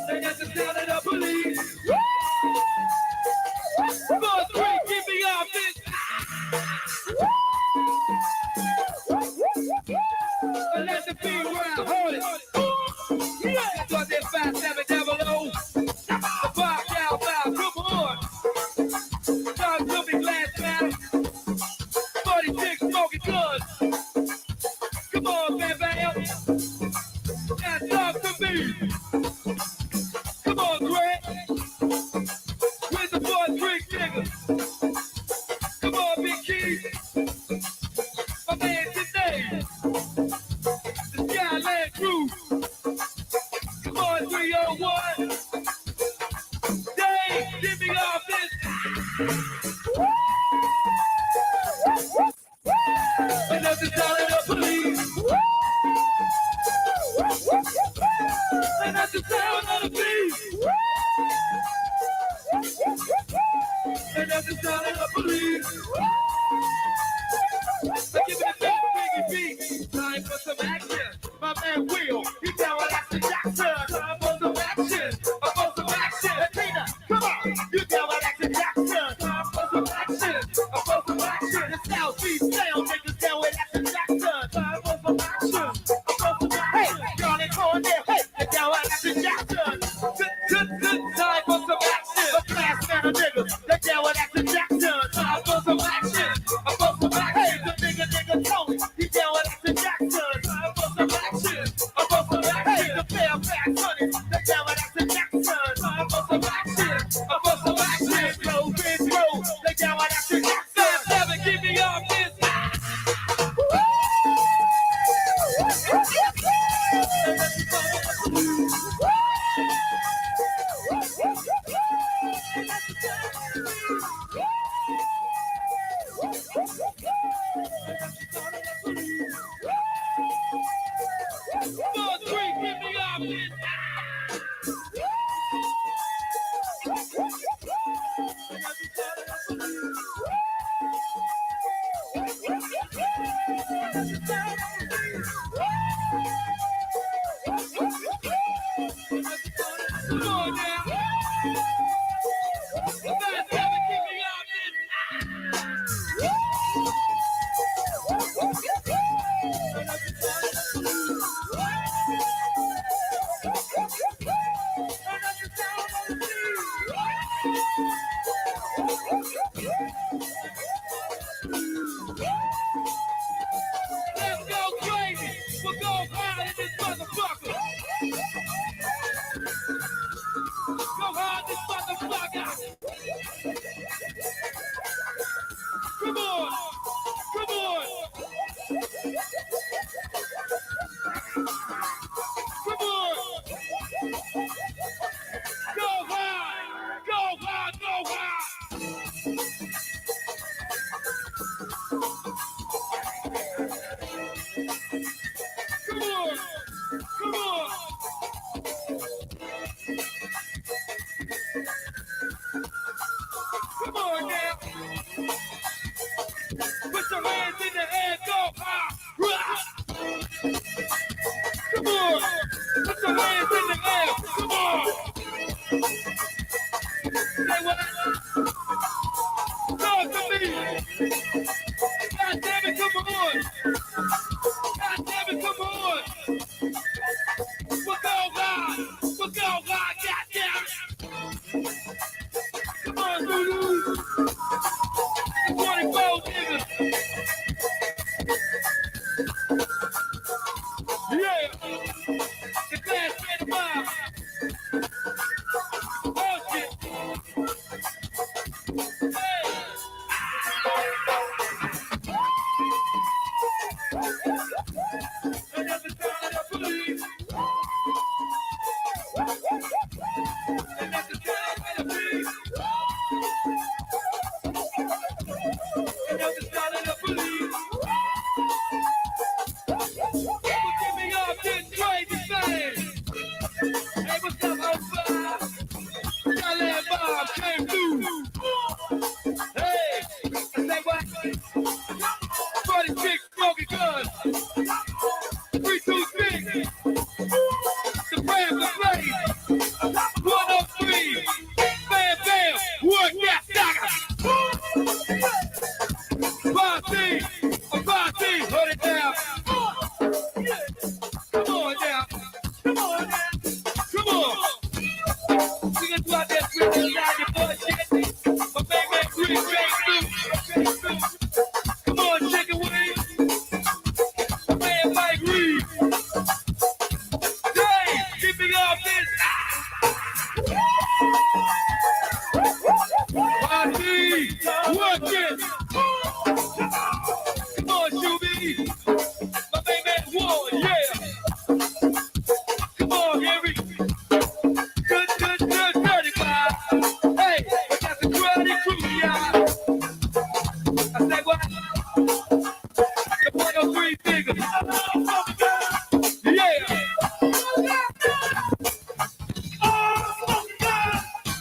They got the sound of the police. 4-3, give me all this. And let the beat round, hold it. Yeah, that's what that 5-7 double O. The bar down, come on. Talk to me, glass matter. 46 smoking guns. Come on, Bam Bam. Now talk to me. Come on, Greg. Where's the 4-3 nigga? Come on, Big Keith. My man today. The Skyland crew. Come on, 301. Dave, give me all this. And that's the sound of the police. And that's the sound of the beat. And that's the sound of the police. So give me the big beat. Time for some action. My man Will, you down with Action Jackson. Time for some action. I'm for some action. Hey, Tina, come on. You down with Action Jackson. Time for some action. I'm for some action. The Southeast sound niggas down with Action Jackson. Time for some action. I'm for some action. Hey, y'all ain't going there. Hey, you down with Action Jackson. Good time for some action. The class man of niggas, they down with Action Jackson. Time for some action. I'm for some action. Hey, the nigga Tony, he down with Action Jackson. Time for some action. I'm for some action. Hey, the Fairfax honey, they down with Action Jackson. Time for some action. I'm for some action. Big Road, they down with Action Jackson. Never give me all this. Let's go crazy. We're going hard in this motherfucker. Go hard this motherfucker. Come on. Come on. Come on. Go hard. Go hard. Go hard. Come on. Come on. Come on now. Put your hands in the air. Go hard. Come on. Put your hands in the air. Come on. Say what? Talk to me. God damn it, come on. God damn it, come on. We'll go hard. We'll go hard. God damn it. Come on, Lulu. The 24 niggas. Yeah. The glass man of mine. Oh, shit. Hey. Party, a party, hold it down. Come on now, come on now, come on. We gonna do our best with the line of bullshit. My baby, green, through. Come on, chicken wings. Man, Mike Reed. Dave, keep me off this. Party, work it. Come on, Shuby. My baby, Ward, yeah. Come on, Henry. Good, 35. Hey, we got the crowdy crew, y'all. I say what? The 103 figures. Yeah.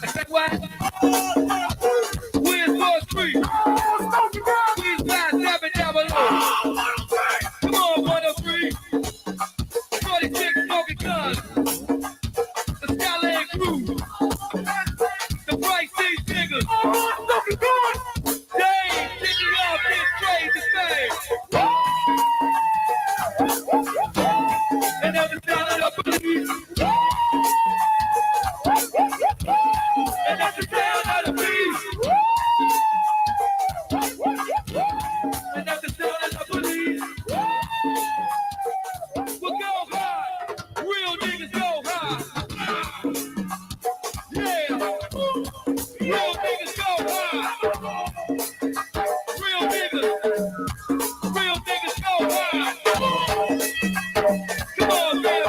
I say what? Where's 4-3? Where's 5-7 down below? Come on, 103. 46 smoking guns. The Skyland crew. The Bright State niggas. Dave, get me off this crazy thing. And now the sound of the police. And that's the sound of the beast. And that's the sound of the police. We'll go high. Real niggas go high. Yeah. Real niggas go high. Real niggas go high. Come on, man.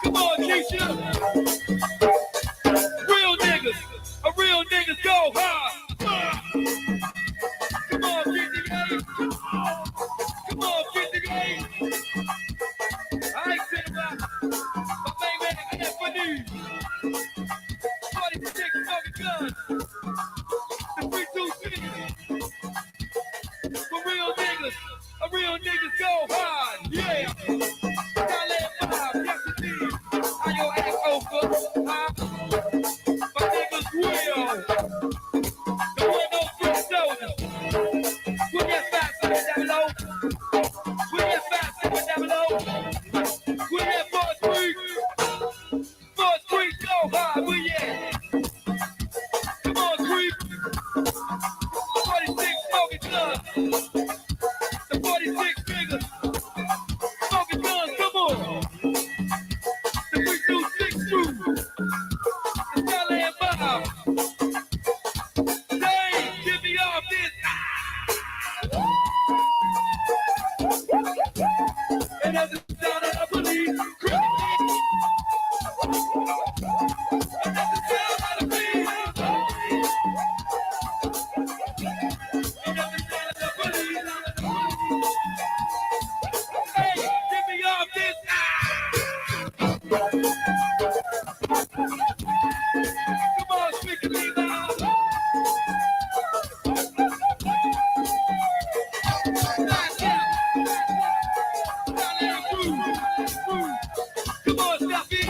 Come on, Keisha. Real niggas go high. Come on, 58. Come on, 58. I ain't saying about my baby F1E. 46 fucking guns. The 326. For real niggas go hard. Yeah. Skyland 5, yes indeed. How your ass over? Huh? My niggas real. The 103 soldiers. We get 5-7 down below. We get 5-7 down below. We get 4-3. 4-3 so hard. We yeah. Come on, creep. 46 smoking guns. The 46 figures. Smoking guns, come on. The 326 crew. The Skyland 5. Dave, get me off this. And that's the sound of the police. And that's the sound of the police. And that's the sound of the police. Hey, get me off this. Come on, speak to me now. Come on, Steffi.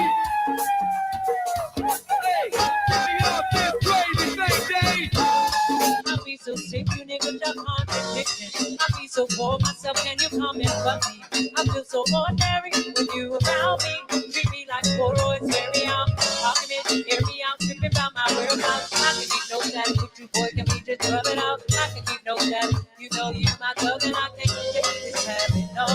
Hey, get me off this crazy thing, Dave. I be so sick, you niggas the contradiction. I be so for myself, can you come and fuck me? I feel so ordinary when you around me. Treat me like Polaroids, wear me out. Talking air me out, tripping about my whereabouts. I can keep no status with you, boy, can we just rub it out? I can keep no status, you know you my thug and I can't take this habit. No.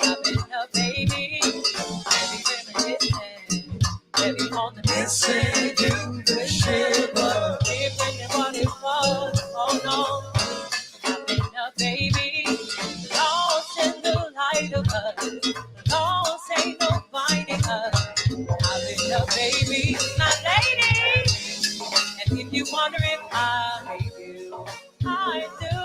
I've been a baby, heavy reminiscing, heavy on the missing, you the shiver, different than what it was, oh no. I've been a baby, lost in the light of us, lost ain't no finding us. I've been a baby, my lady, and if you wonder if I hate you, I do.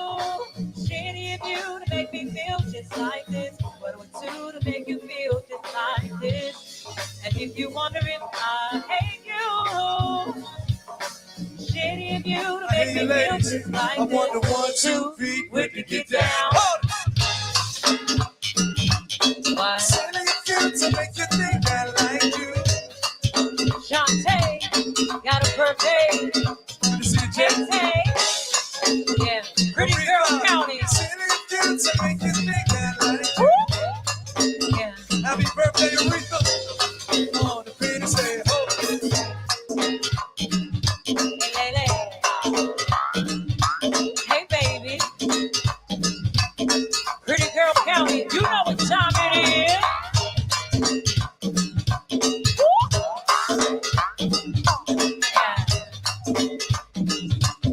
Shitty of you to make me feel just like this. What would do to make you feel just like this? And if you wonder if I hate you, shitty of you to make me feel just like this. I wonder 1, 2, 3, where you get down? Why? Selling you to make you think I like you. Shantae got a birthday. You see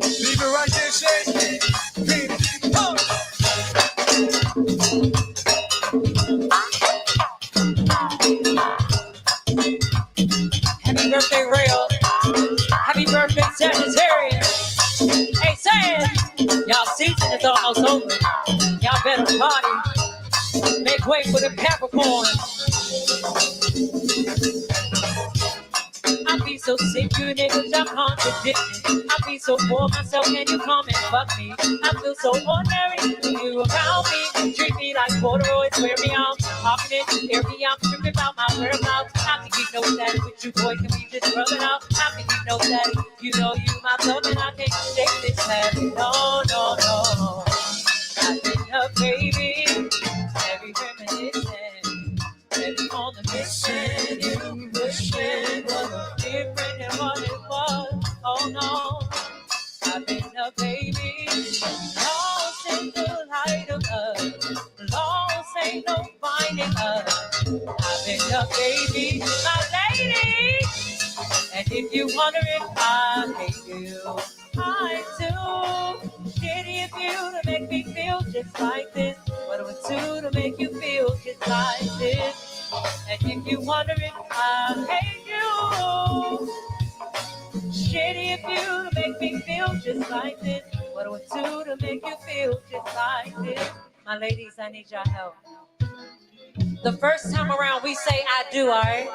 Leave it right there, Shay. Beat it. Happy birthday, Rail. Happy birthday, Sagittarius. Hey, Sam, y'all season is almost over. Y'all better party. Make way for the Capricorn. I be so sick, you niggas, I'm contradicting. I be so for myself, can you come and fuck me? I feel so ordinary when you around me. Treat me like corduroys, wear me out. Popping it, hear me out, tripping about my whereabouts. How can you know that with you, boy, can we just rub it out? How can you know that? You know you my love and I can't shake this habit. No, no, no. I've been up, baby. Every reminiscence. Every on the mission, you pushing was different than what it was. Oh no, I've been a baby, lost in the light of us, lost ain't no finding us. I've been a baby, my lady, and if you wonder if I hate you, I do. Shitty of you to make me feel just like this. What would do to make you feel just like this? And if you wonder if I hate you, shitty of you to make me feel just like this. What would do to make you feel just like this? My ladies, I need your help. The first time around, we say I do, all right?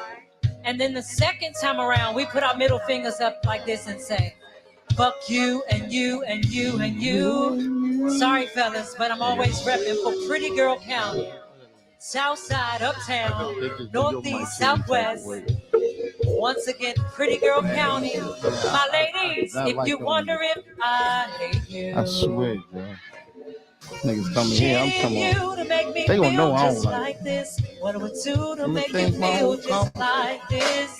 And then the second time around, we put our middle fingers up like this and say, fuck you and you and you and you. Sorry, fellas, but I'm always repping for Pretty Girl County. Southside, uptown, northeast, southwest. Once again, Pretty Girl County. My ladies, if you wonder if I hate you. I swear, bro. Niggas coming here, I'm coming on. They gonna know I don't like this. What would do to make you feel just like this?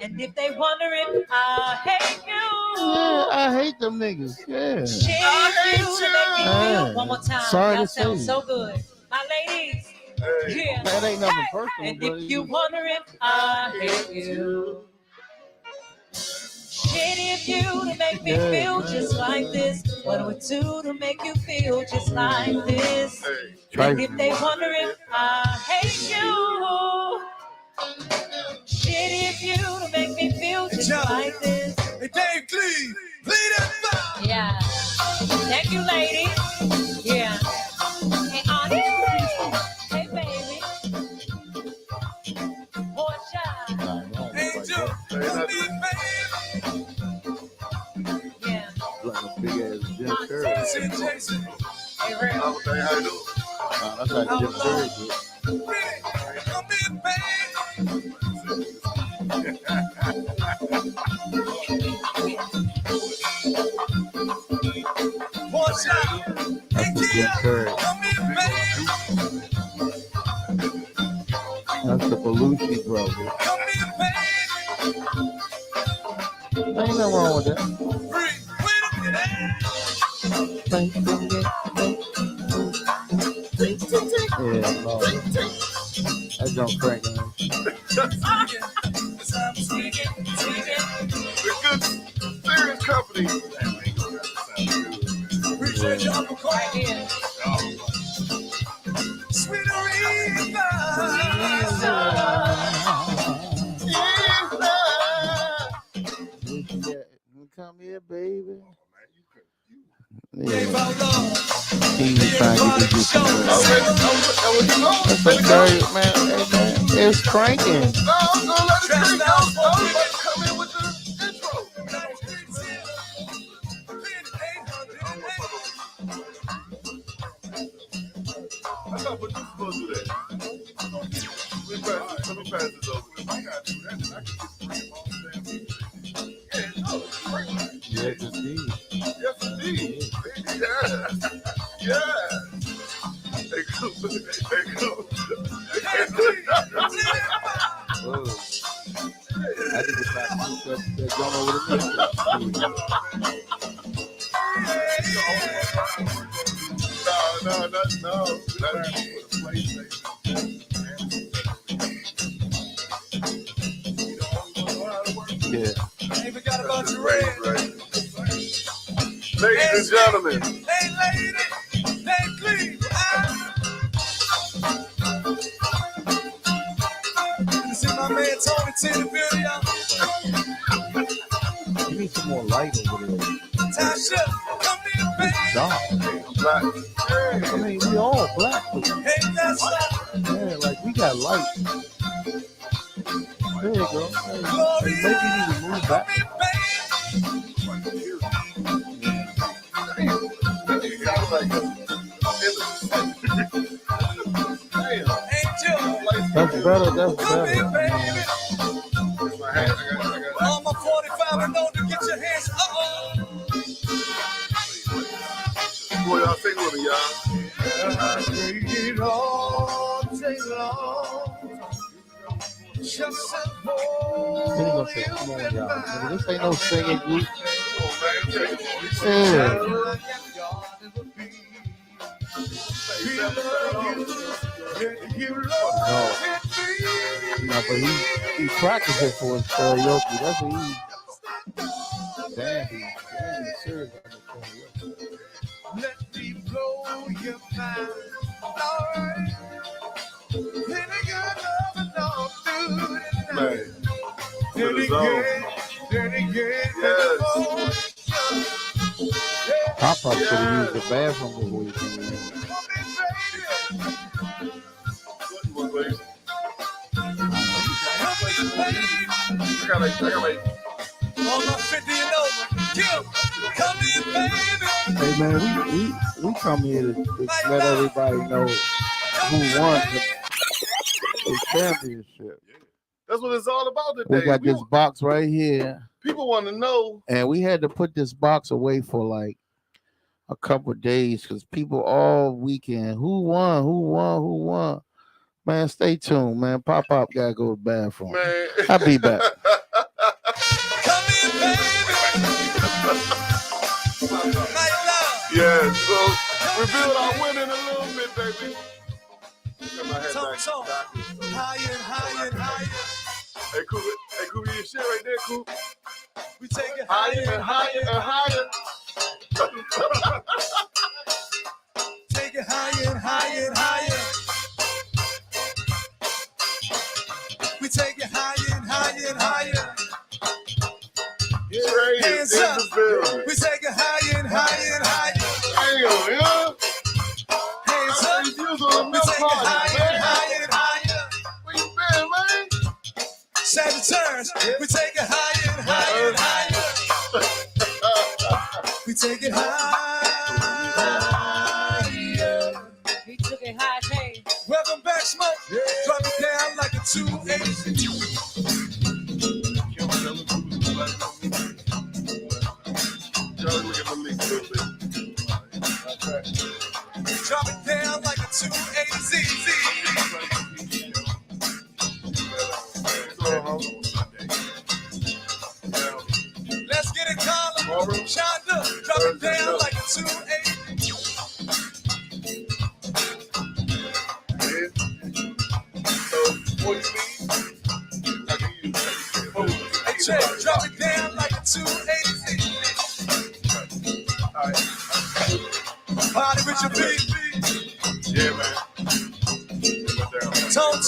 And if they wonder if I hate you. Yeah, I hate them niggas. Yeah. Shit, I hate you. To make me feel one more time. Sorry Y'all to sound say. so good. My ladies. Yeah. That ain't nothing Hey. personal, And but if you wonder if I hate you. Shitty of you to make me feel just like this. What it would do to make you feel just like this? And if they wonder if I hate you. Shitty of you to make me feel just like this. Hey, Dave, please, lead that fire. Yeah. Thank you, lady. Yeah. Hey, Auntie. Hey, baby. Boy, child. Angel, help me, baby. Yeah. like a big ass Jim Curry. Jason, Jason. Hey, Ray. How you doing? Nah, that's like Jim Curry. Come in, baby. Watch out. That's the Jim Curry. Come in, baby. That's the Belushi brothers. Come in, baby. Ain't nothing wrong with that. Free. Wait a minute. Yeah, no. That don't crack, man. We're good, serious company. Appreciate y'all for calling. Right here. Sweet Aretha. Come here, baby. Gave Yeah. out love. He's trying to get the juice. That's a dirty, man. Hey, man. It's cranking. No, I'm gonna let it crank out. I'm about to come in with the intro. I thought we were supposed to do that. Let me pass this over. If I gotta do that, then I can just bring him on the damn TV. Yeah, no, it's great. Yes, indeed. Yes, indeed. Yeah. Yeah. They go. They go. Whoa. I think it's like that going over the No. That's yeah. I even got about your red. Right. Ladies and gentlemen. Hey, lady. Hey, please. You see my man Tony T in the building, y'all. You need some more light over there. Tasha, come here, baby. Dark. Black. I mean, we all black. But, Hey, that's yeah, like we got light. There you go. Hey, maybe you need to move back. That's better. That's better. All my 45 and know to get your hands up. Boy, y'all sing with me, y'all. I take it all day long. Just Then he gonna say, come on, y'all. Nigga, this ain't no singing group. Yeah. No, but he practicing for his karaoke. That's what he. Damn, he's serious on the karaoke. Let me blow your mind. All right. Any good love and all dude. Man. To the zone. Yes. Pop-Up could have used the bathroom before he came in. I got like On my 50 and over. Kim, come here, baby. Hey man, we come here to let everybody know who won the championship. that's what it's all about today. We got this box right here, People want to know. and we had to put this box away for like a couple of days because people all weekend, who won? Man, stay tuned, man. Pop-Up gotta go to the bathroom. Man. I'll be back. Come here, baby. My love. Yeah, so reveal our winning a little bit, baby. So, higher and higher and higher. Hey, Coop, you shit right there, Coop. We take it Higher and higher and higher. Take it higher and higher and higher. We take it higher and higher and higher. Hands up. We take it higher and higher and higher. Damn, yeah. Hands up. We take it higher and higher and higher. Where you been, man? Seven turns. We take it higher and higher and higher. We take it higher. He took it high, hey. Welcome back, Smoke. Drop it down like a 280. Drop it down like a 280. Let's get it, Carla. Shonda, drop it down like a 280. Hey, Jay, drop it down like a 280. Party with your beat. Yeah, man. Tone.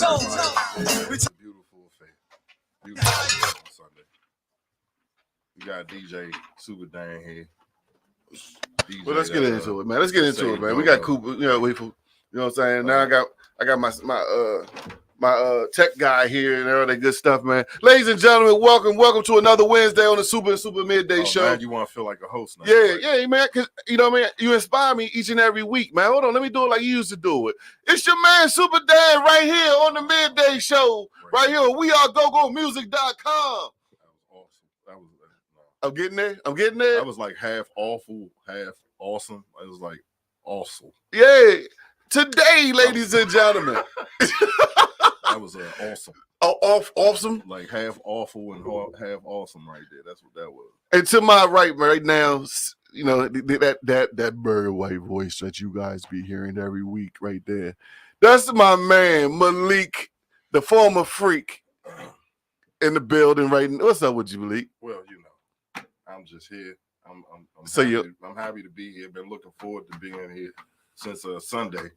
Beautiful affair. Beautiful affair on Sunday. We got DJ Supa down here. DJ, Well, let's get into it, man. Let's get into it, man. We got Cooper, you know what I'm saying? Now I got my tech guy here and all that good stuff, man. Ladies and gentlemen, welcome to another Wednesday on the Super Midday Show. Man, you want to feel like a host now? Yeah, man. Cause you know what I mean. You inspire me each and every week, man. Hold on, let me do it like you used to do it. It's your man Super Dan right here on the Midday Show, right here on WeAreGoGomusic.com. That was awesome. I'm getting there. That was like half awful, half awesome. It was like awesome. Yeah. Today, ladies and gentlemen. That was awesome. Awesome. Like half awful and half awesome right there. That's what that was. And to my right now, you know, that Barry White voice that you guys be hearing every week right there. That's my man, Malik, the former freak in the building right now. What's up with you, Malik? Well, you know, I'm just here. I'm happy to be here. Been looking forward to being here since Sunday.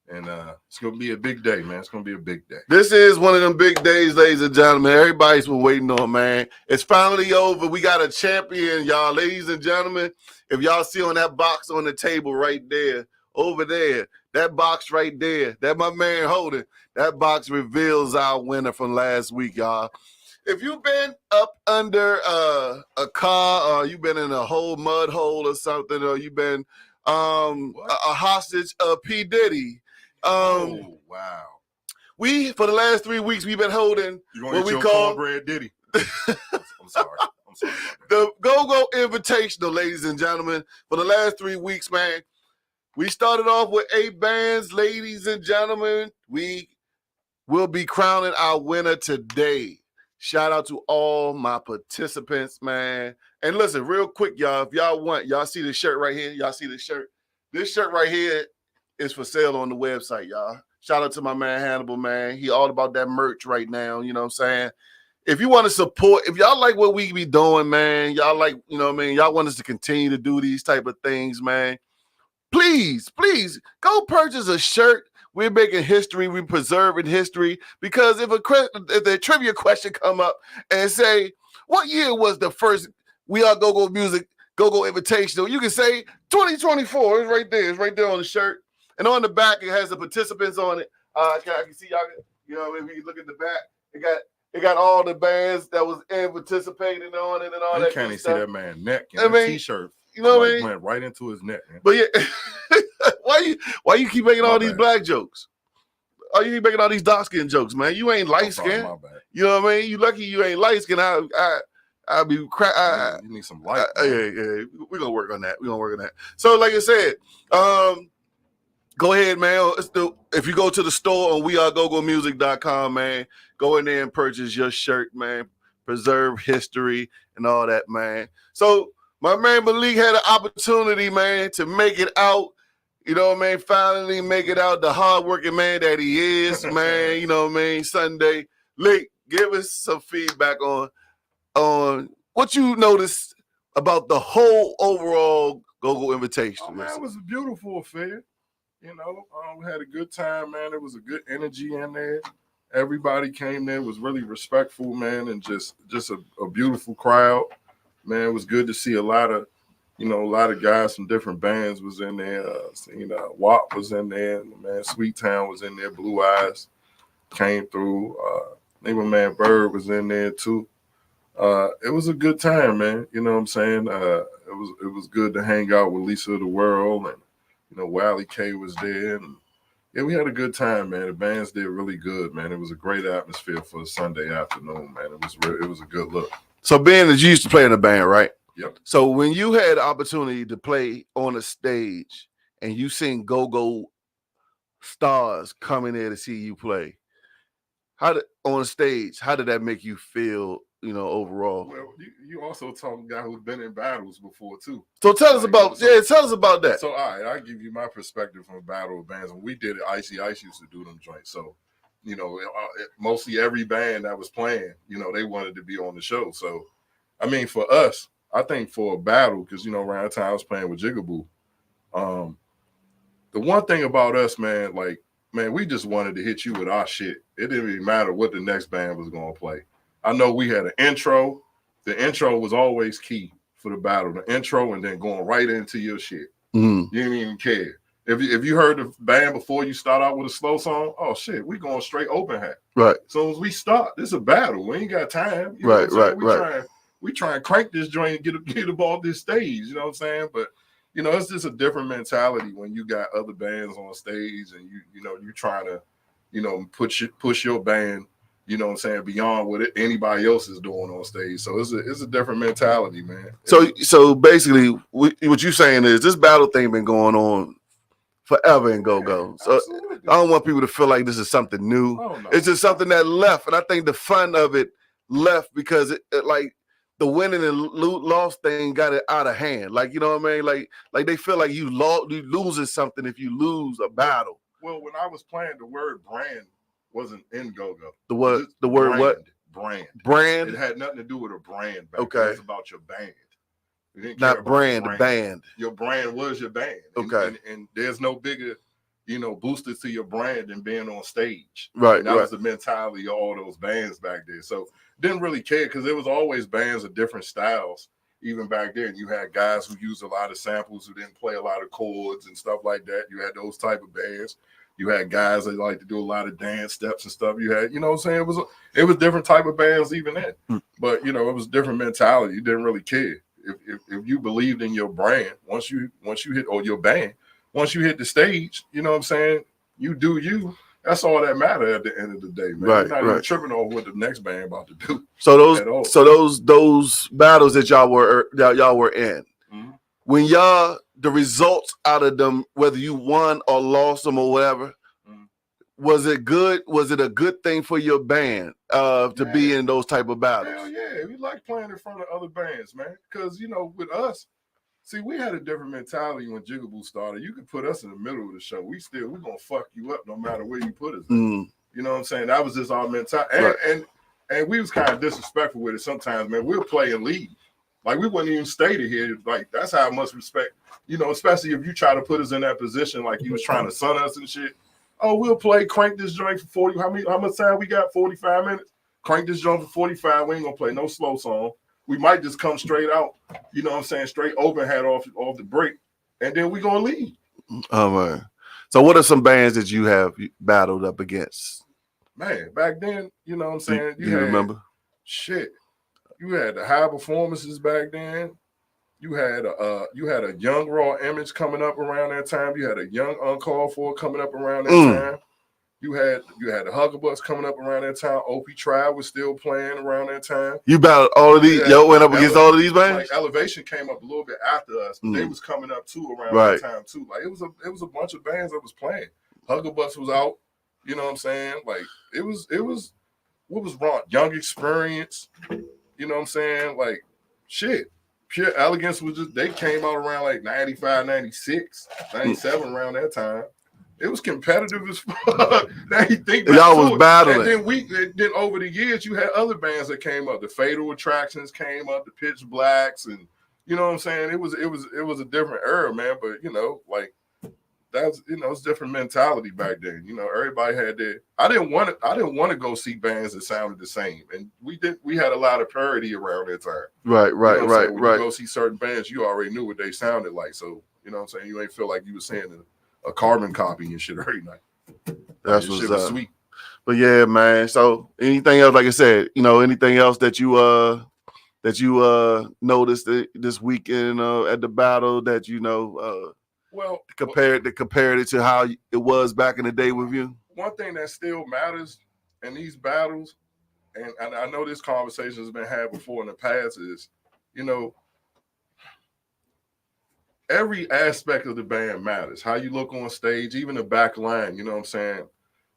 And it's going to be a big day, man. It's going to be a big day. This is one of them big days, ladies and gentlemen. Everybody's been waiting on, man. It's finally over. We got a champion, y'all. Ladies and gentlemen, if y'all see on that box on the table right there, over there, that box right there, that my man holding, that box reveals our winner from last week, y'all. If you've been up under a car or you've been in a whole mud hole or something, or you've been a hostage of P. Diddy, oh wow! For the last 3 weeks we've been holding what we call cornbread Diddy. I'm sorry. The Go-Go Invitational, ladies and gentlemen. For the last 3 weeks, man, we started off with 8 bands, ladies and gentlemen. We will be crowning our winner today. Shout out to all my participants, man. And listen, real quick, y'all, if y'all want, y'all see this shirt right here? Y'all see this shirt? This shirt right here is for sale on the website, y'all. Shout out to my man Hannibal, man. He all about that merch right now, you know what I'm saying? If you want to support, if y'all like what we be doing, man, y'all like, you know what I mean? Y'all want us to continue to do these type of things, man. Please go purchase a shirt. We're making history. We're preserving history. Because if the trivia question come up and say, what year was the first WeAreGoGo Music Go-Go Invitational? You can say 2024. It's right there. It's right there on the shirt. And on the back, it has the participants on it. I can see y'all. You know, if you look at the back, it got all the bands that was participating on it and all that. You can't even see that man's neck in the t-shirt. You know what I mean? Went right into his neck, man. But yeah, why you keep making all these black jokes? Why you keep making all these dark skin jokes, man? You ain't light skinned. You know what I mean? You lucky you ain't light skinned. I'll be you need some light. Yeah. We're gonna work on that. So, like I said, go ahead, man. If you go to the store on WeAreGoGoMusic.com, man, go in there and purchase your shirt, man. Preserve history and all that, man. So my man Malik had an opportunity, man, to make it out. You know what I mean? Finally make it out, the hardworking man that he is, man. You know what I mean? Sunday. Malik, give us some feedback on what you noticed about the whole overall Go-Go Invitation. Oh, man, it was a beautiful affair. You know, we had a good time, man. There was a good energy in there. Everybody came there, was really respectful, man, and just a beautiful crowd. Man, it was good to see a lot of guys from different bands was in there. WAP was in there. Man, Sweet Town was in there. Blue Eyes came through. My man Bird was in there too. It was a good time, man. You know what I'm saying? It was good to hang out with Lisa of the World, and Wally K was there. And yeah, we had a good time, man. The bands did really good, man. It was a great atmosphere for a Sunday afternoon, man. It was a good look. So being that you used to play in a band, right? Yep. So when you had the opportunity to play on a stage and you seen Go-Go stars coming there to see you play, on stage, how did that make you feel, overall? Well, you also talk to a guy who's been in battles before too. So tell us about that. So all right, I'll give you my perspective from a battle of bands. When we did it, Icy Ice used to do them joints. So, mostly every band that was playing, they wanted to be on the show. So, I mean, for us, I think for a battle, because around the time I was playing with Jigaboo, the one thing about us, man, we just wanted to hit you with our shit. It didn't even matter what the next band was going to play. I know we had an intro. The intro was always key for the battle. The intro and then going right into your shit. Mm-hmm. You didn't even care. If you heard the band before you start out with a slow song, oh shit, we going straight open hat. Right. So as we start, this is a battle. We ain't got time. Right. We try and crank this joint and get the ball this stage. You know what I'm saying? But it's just a different mentality when you got other bands on stage and you trying to push your band. You know what I'm saying, beyond what anybody else is doing on stage. So it's a different mentality, man. So basically, what you're saying is this battle thing been going on forever in Go-Go. So absolutely. I don't want people to feel like this is something new. Oh, no. It's just something that left, and I think the fun of it left because it like the winning and loss thing got it out of hand. Like, you know what I mean? Like they feel like you losing something if you lose a battle. Well, when I was playing, the word brand wasn't in Go-Go. The word brand, what? Brand. It had nothing to do with a brand. Okay. It's about your band. We didn't care Not about brand, the band. Your brand was your band. Okay. And there's no bigger, booster to your brand than being on stage. Right, And that was the mentality of all those bands back then. So didn't really care because there was always bands of different styles. Even back then, you had guys who used a lot of samples who didn't play a lot of chords and stuff like that. You had those type of bands. You had guys that like to do a lot of dance steps and stuff. You had, what I'm saying? It was different type of bands even then. But, it was different mentality. You didn't really care. If you believed in your brand, once you hit, or your band, once you hit the stage, you know what I'm saying? You do you. That's all that matters at the end of the day, man. Right, You're not even tripping over what the next band about to do. So those battles that y'all were in, when the results out of them, whether you won or lost them or whatever, was it good? Was it a good thing for your band to be in those type of battles? Hell yeah, we like playing in front of other bands, man. Because with us, see, we had a different mentality when Jigaboo started. You could put us in the middle of the show. We're gonna fuck you up no matter where you put us. You know what I'm saying? That was just our mentality. And we was kind of disrespectful with it sometimes, man. We'll play and leave. Like, we wouldn't even stay to here. Like, that's how much respect, especially if you try to put us in that position, like you was trying to sun us and shit. Oh, we'll crank this joint for 40. How much time we got? 45 minutes? Crank this joint for 45. We ain't gonna play no slow song. We might just come straight out, you know what I'm saying, straight open hat off the break, and then we gonna leave. Oh man. So what are some bands that you have battled up against? Man, back then, you know what I'm saying? You remember? Shit. You had the high performances back then. You had a young Raw Image coming up around that time. You had a young Uncalled For coming up around that time. You had the Huggabucks coming up around that time. OP Tribe was still playing around that time. You battled all of these. Yo, went up against all of these bands. Like Elevation came up a little bit after us, but they was coming up too around that time too. Like it was a bunch of bands that was playing. Huggabucks was out. You know what I'm saying? Like it was what was wrong? Young Experience. You know what I'm saying? Like shit. Pure Elegance was they came out around like 95, 96, 97 around that time. It was competitive as fuck. Now you think y'all was battling. And then over the years, you had other bands that came up. The Fatal Attractions came up, the Pitch Blacks, and you know what I'm saying. It was a different era, man. But like that's it's different mentality back then. Everybody had their. I didn't want to go see bands that sounded the same, and we had a lot of parity around that time. Right. When you go see certain bands, you already knew what they sounded like. So you know what I'm saying. You ain't feel like you were saying a carbon copy and shit every night. That's what's shit was sweet. But yeah, man. So anything else, like I said, anything else that you noticed this weekend at the battle that compared it to how it was back in the day with you? One thing that still matters in these battles, and I know this conversation has been had before in the past, is every aspect of the band matters. How you look on stage, even the back line, you know what I'm saying?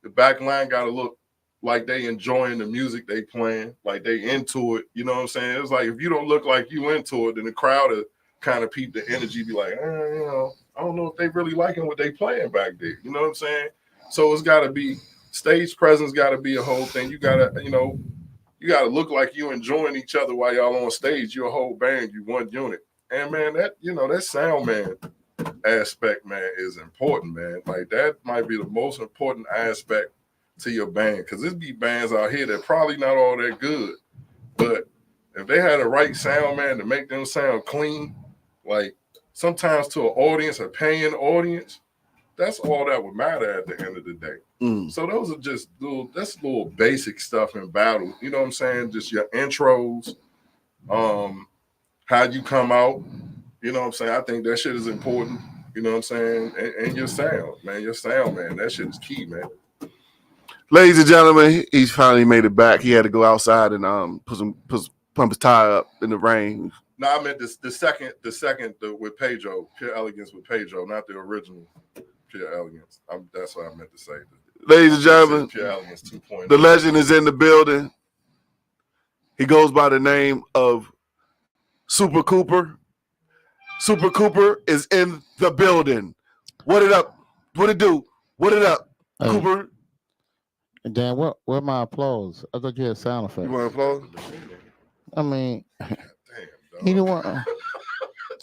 The back line got to look like they enjoying the music they playing, like they into it, you know what I'm saying? It's like if you don't look like you into it, then the crowd will kind of peep the energy, be like, I don't know if they really liking what they playing back there, you know what I'm saying? So it's got to be, stage presence got to be a whole thing. You got to, you got to look like you enjoying each other while y'all on stage. You're a whole band, you one unit. And man, that sound man aspect, man, is important, man. Like that might be the most important aspect to your band, because there's be bands out here that probably not all that good, but if they had a right sound man to make them sound clean, like sometimes to an audience, a paying audience, that's all that would matter at the end of the day. So those are just little basic stuff in battle. You know what I'm saying? Just your intros, how you come out, you know what I'm saying? I think that shit is important, you know what I'm saying? And your sound, man, that shit is key, man. Ladies and gentlemen, he's finally made it back. He had to go outside and pump his tire up in the rain. No, I meant the second with Pedro, Pure Elegance with Pedro, not the original Pure Elegance. That's what I meant to say. Ladies and gentlemen, Pure Elegance 2.0. The legend is in the building. He goes by the name of Supa Cooper. Supa Cooper is in the building. What it up? What it do? What it up, Hey. Cooper? Dan, where my applause? I thought you had sound effects. You want to applause? I mean, Damn, dog. he didn't want.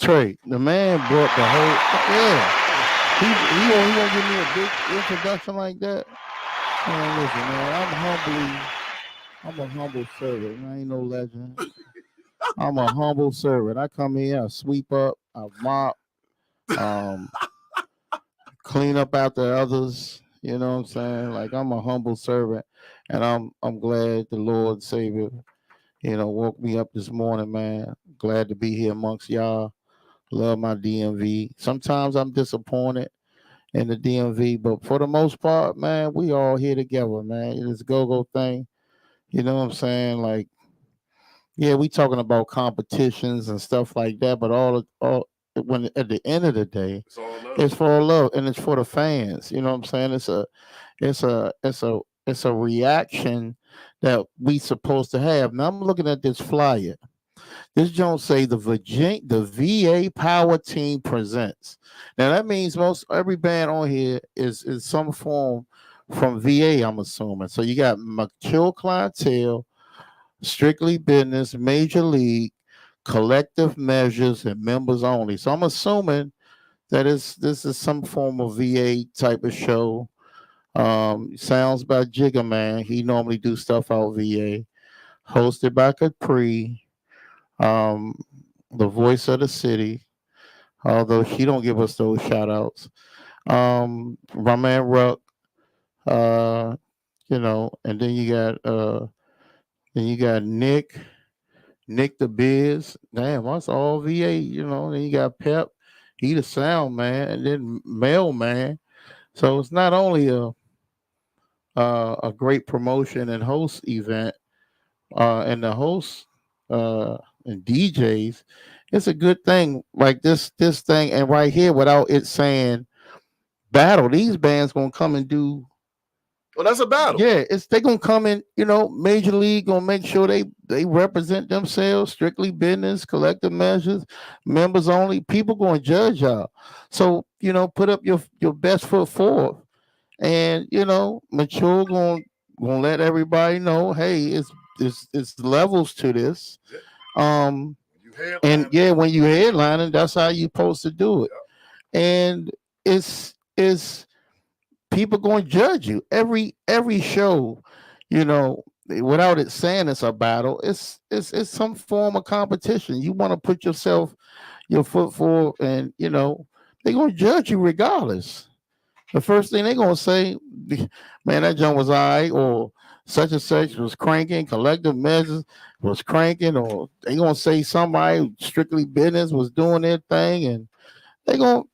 Trey, the man brought the whole yeah. He won't give me a big introduction like that. Man, listen, man, I'm a humble servant. I ain't no legend. I'm a humble servant. I come here, I sweep up, I mop, um, clean up after others. You know what I'm saying? Like I'm a humble servant, and I'm glad the Lord Savior, woke me up this morning, man. Glad to be here amongst y'all. Love my DMV. Sometimes I'm disappointed in the DMV, but for the most part, man, we all here together, man. This go-go thing. You know what I'm saying? Like, yeah, we talking about competitions and stuff like that, but all when at the end of the day, it's for love and it's for the fans. You know what I'm saying? It's a reaction that we supposed to have. Now I'm looking at this flyer. This don't say the VA Power Team presents. Now that means most every band on here is some form from VA. I'm assuming. So you got mature clientele, strictly business, major league, collective measures, and members only. So I'm assuming that this is some form of VA type of show. Sounds by Jigga Man. He normally do stuff out VA. Hosted by Capri. Um, the voice of the city, although she don't give us those shout outs. My man Ruck, uh, and then you got Nick the Biz. Damn, that's all VA, then you got Pep, he the sound man, and then Mailman. So it's not only a great promotion and host event, and the host and DJs, it's a good thing. Like this thing, and right here, without it saying battle, these bands gonna come and do. Well, that's a battle. Yeah, they gonna come in. Major League gonna make sure they represent themselves. Strictly business, collective measures, members only. People gonna judge y'all. So put up your best foot forward, and mature gonna let everybody know. Hey, it's levels to this. And yeah, when you headlining, that's how you supposed to do it. And it's people going to judge you every show, without it saying it's a battle. It's some form of competition. You want to put your foot forward, and they're going to judge you regardless. The first thing they're going to say, man, that jump was all right, or such and such was cranking, collective measures was cranking, or they gonna say somebody strictly business was doing their thing, and they gonna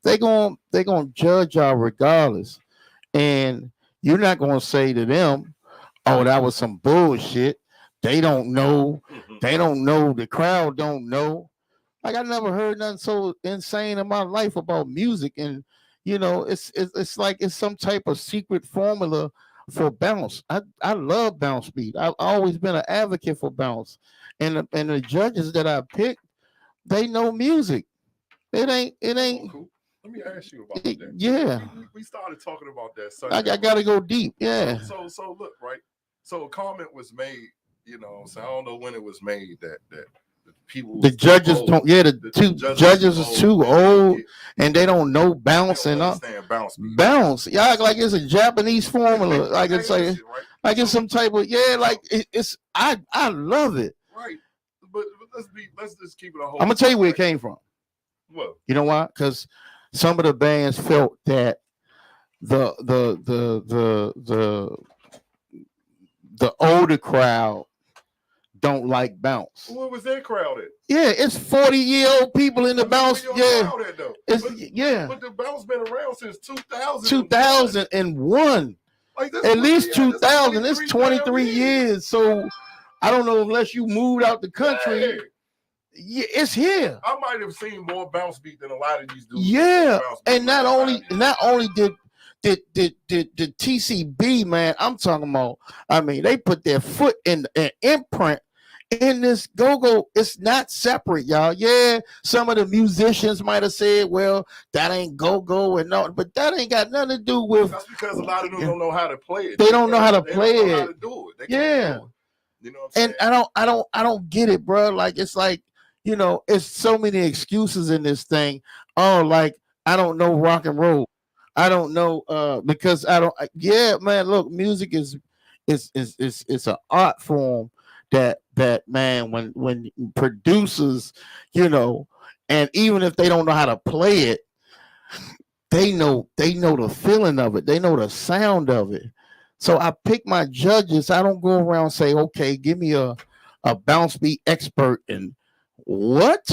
judge y'all regardless. And you're not gonna say to them, "Oh, that was some bullshit." They don't know. They don't know. The crowd don't know. Like I never heard nothing so insane in my life about music, and it's like it's some type of secret formula for bounce. I love bounce beat. I've always been an advocate for bounce, and the judges that I picked, they know music. It ain't. Cool. Let me ask you about that. Yeah, we started talking about that. I gotta go deep. Yeah. So look, right. So a comment was made. So I don't know when it was made that people. The judges don't. Yeah, the two judges is too old, and they don't know bounce and bounce. Y'all act like it's a Japanese formula. Like it's like it's some type of Like it's. I love it. Right, but let's just keep it a whole. I'm gonna tell you where it came from. Well, you know why? Because some of the bands felt that the older crowd don't like bounce. What was that crowd at? Yeah, it's 40-year-old people in the bounce. Yeah, But the bounce been around since 2000. 2001. Like at least 2000. It's 23 years. So I don't know unless you moved out the country. Yeah, it's here. I might have seen more bounce beat than a lot of these dudes. Yeah, and not only did TCB, man, I'm talking about. I mean, they put their foot in an imprint in this go-go. It's not separate, y'all. Yeah, some of the musicians might have said, "Well, that ain't go-go," and no, but that ain't got nothing to do with. That's because a lot of them don't know how to play it. They don't know how to play it. They don't know how to do it. They can't do it. You know what I'm saying? And I don't get it, bro. Like it's like. you know, it's so many excuses in this thing. Oh, like I don't know rock and roll. I don't know because I don't. Yeah, man. Look, music is it's an art form that man when producers, you know, and even if they don't know how to play it, they know the feeling of it. They know the sound of it. So I pick my judges. I don't go around and say, okay, give me a bounce beat expert and what?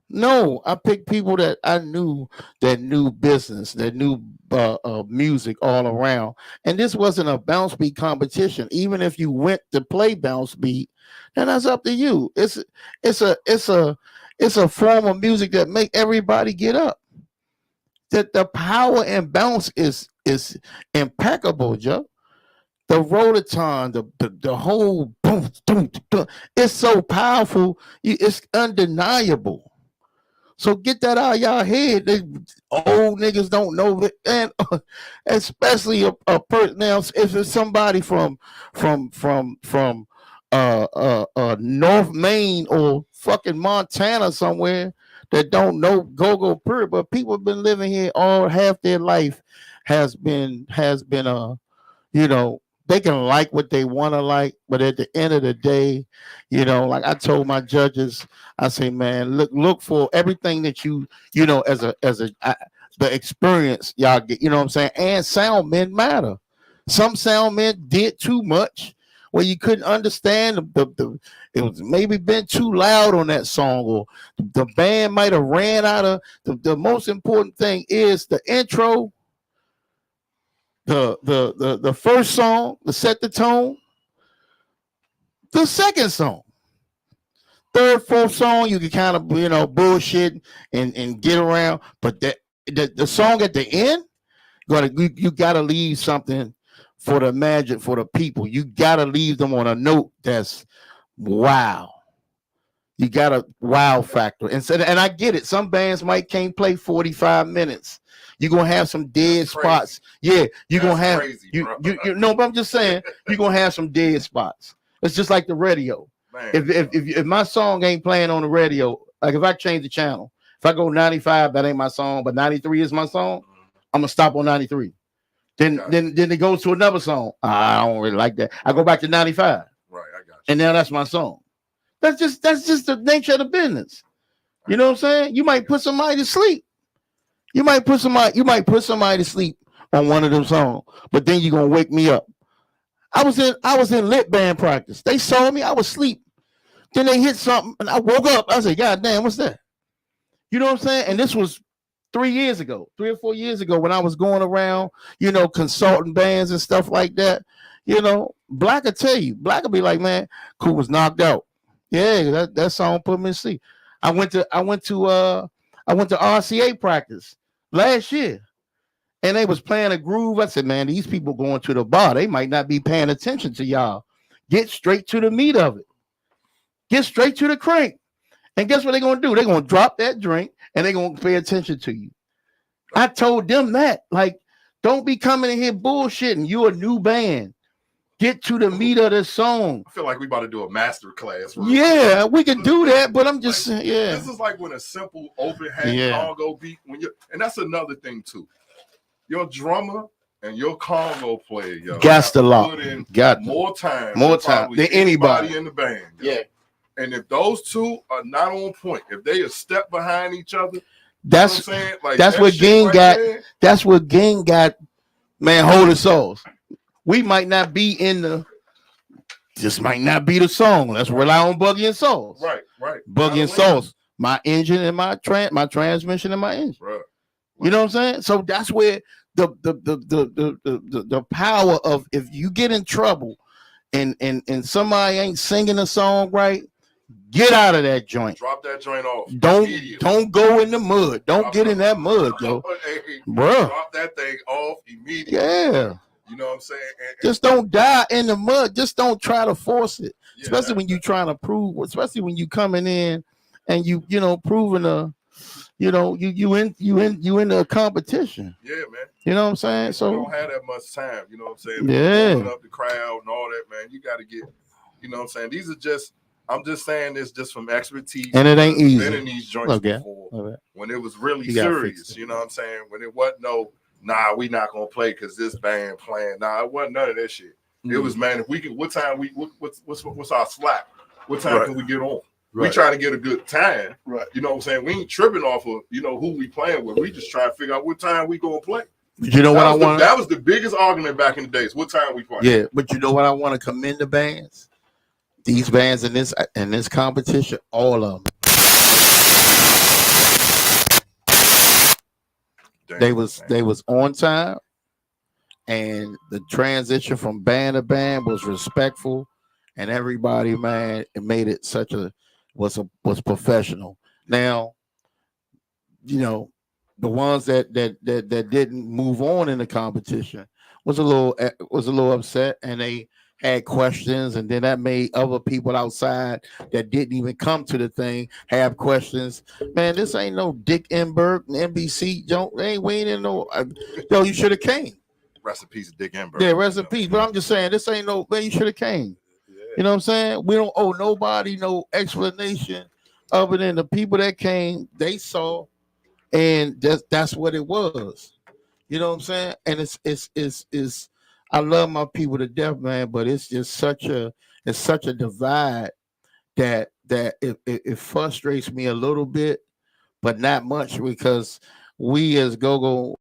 No, I picked people that I knew that knew business, that knew music all around. And this wasn't a bounce beat competition. Even if you went to play bounce beat, then that's up to you. It's a form of music that make everybody get up. That the power and bounce is impeccable, Joe. The rotaton, the whole boom, boom, boom, it's so powerful. It's undeniable. So get that out of y'all head. They old niggas don't know it, and especially a person now. If it's somebody from North Maine or fucking Montana somewhere that don't know go-go period, but people have been living here all half their life has been you know, they can like what they want to like, but at the end of the day, you know, like I told my judges, I say, man, look for everything that you know, the experience y'all get, you know what I'm saying? And sound men matter. Some sound men did too much where you couldn't understand it was maybe been too loud on that song, or the band might have ran out of the most important thing is the intro, the first song to set the tone, the second song, third, fourth song, you can kind of, you know, bullshit and get around. But the song at the end, you gotta leave something for the magic for the people. You gotta leave them on a note that's wow. You got a wow factor. And I get it. Some bands can't play 45 minutes. You're gonna have some dead spots. Yeah, you're gonna have crazy, you know, but I'm just saying you're gonna have some dead spots. It's just like the radio. Man, If my song ain't playing on the radio, like if I change the channel, if I go 95, that ain't my song, but 93 is my song, I'm gonna stop on 93. Then it goes to another song. I don't really like that. I go back to 95. Right, I got you. And now that's my song. That's just the nature of the business. You know what I'm saying? You might put somebody to sleep. You might put somebody to sleep on one of them songs, but then you're gonna wake me up. I was in lit band practice. They saw me, I was asleep. Then they hit something and I woke up. I said, God damn, what's that? You know what I'm saying? And this was 3 or 4 years ago when I was going around, you know, consulting bands and stuff like that. You know, Black will tell you, Black will be like, man, Cool was knocked out. Yeah, that song put me to sleep. I went to RCA practice last year, and they was playing a groove. I said, man, these people going to the bar, they might not be paying attention to y'all. Get straight to the meat of it. Get straight to the crank. And guess what they're gonna do? They're gonna drop that drink and they're gonna pay attention to you. I told them that, like, don't be coming in here bullshitting. You a new band. Get to the meat of the song. I feel like we about to do a master class. Yeah, we can do that, but I'm just saying, yeah. This is like when a simple open hand Congo beat, and that's another thing too. Your drummer and your Congo player, yo, got to lock. Got more time than anybody in the band. Yo. Yeah. And if those two are not on point, if they a step behind each other, that's you know what I'm saying? Like, that's what Ging right got. there, that's what Ging got. Man, holy souls. We might not be in the. This might not be the song. Let's rely on Buggy and Sauce. Right. Buggy and Sauce. My engine and my transmission and my engine. Right. You know what I'm saying? So that's where the power of, if you get in trouble and somebody ain't singing a song right, get out of that joint. Drop that joint off. Don't go in the mud. Don't get in that mud, yo. Hey, bro. Drop that thing off immediately. Yeah. You know what I'm saying? Just don't die in the mud. Just don't try to force it. Yeah, especially when you trying to prove, especially when you coming in and you know, proving you in a competition. Yeah, man. You know what I'm saying? So you don't have that much time, you know what I'm saying? Yeah. Up the crowd and all that, man. You got to get, you know what I'm saying? These are just I'm just saying this just from expertise. And it ain't easy. Been in these joints before when it was really serious. You know what I'm saying? When it wasn't we not gonna play because this band playing. Nah, it wasn't none of that shit. It was, man, if we can, what's our slack? What time can we get on? We try to get a good time. Right. You know what I'm saying? We ain't tripping off of, who we playing with. We just try to figure out what time we gonna play. But you know what I want? That was the biggest argument back in the days. What time we play? Yeah, but you know what I want to commend the bands? These bands in this competition, all of them. They was on time, and the transition from band to band was respectful, and everybody, man, it made it was professional. Now, the ones that didn't move on in the competition was a little upset, and they had questions, and then that made other people outside that didn't even come to the thing have questions. Man, this ain't no Dick Enberg and NBC. We ain't in no. You should have came. Rest in peace, Dick Enberg. Yeah, rest in peace. But I'm just saying, this ain't no. Man, you should have came. Yeah. You know what I'm saying? We don't owe nobody no explanation other than the people that came. They saw, and that's what it was. You know what I'm saying? And it's. I love my people to death, man, but it's just such a divide that it frustrates me a little bit, but not much, because we as go-go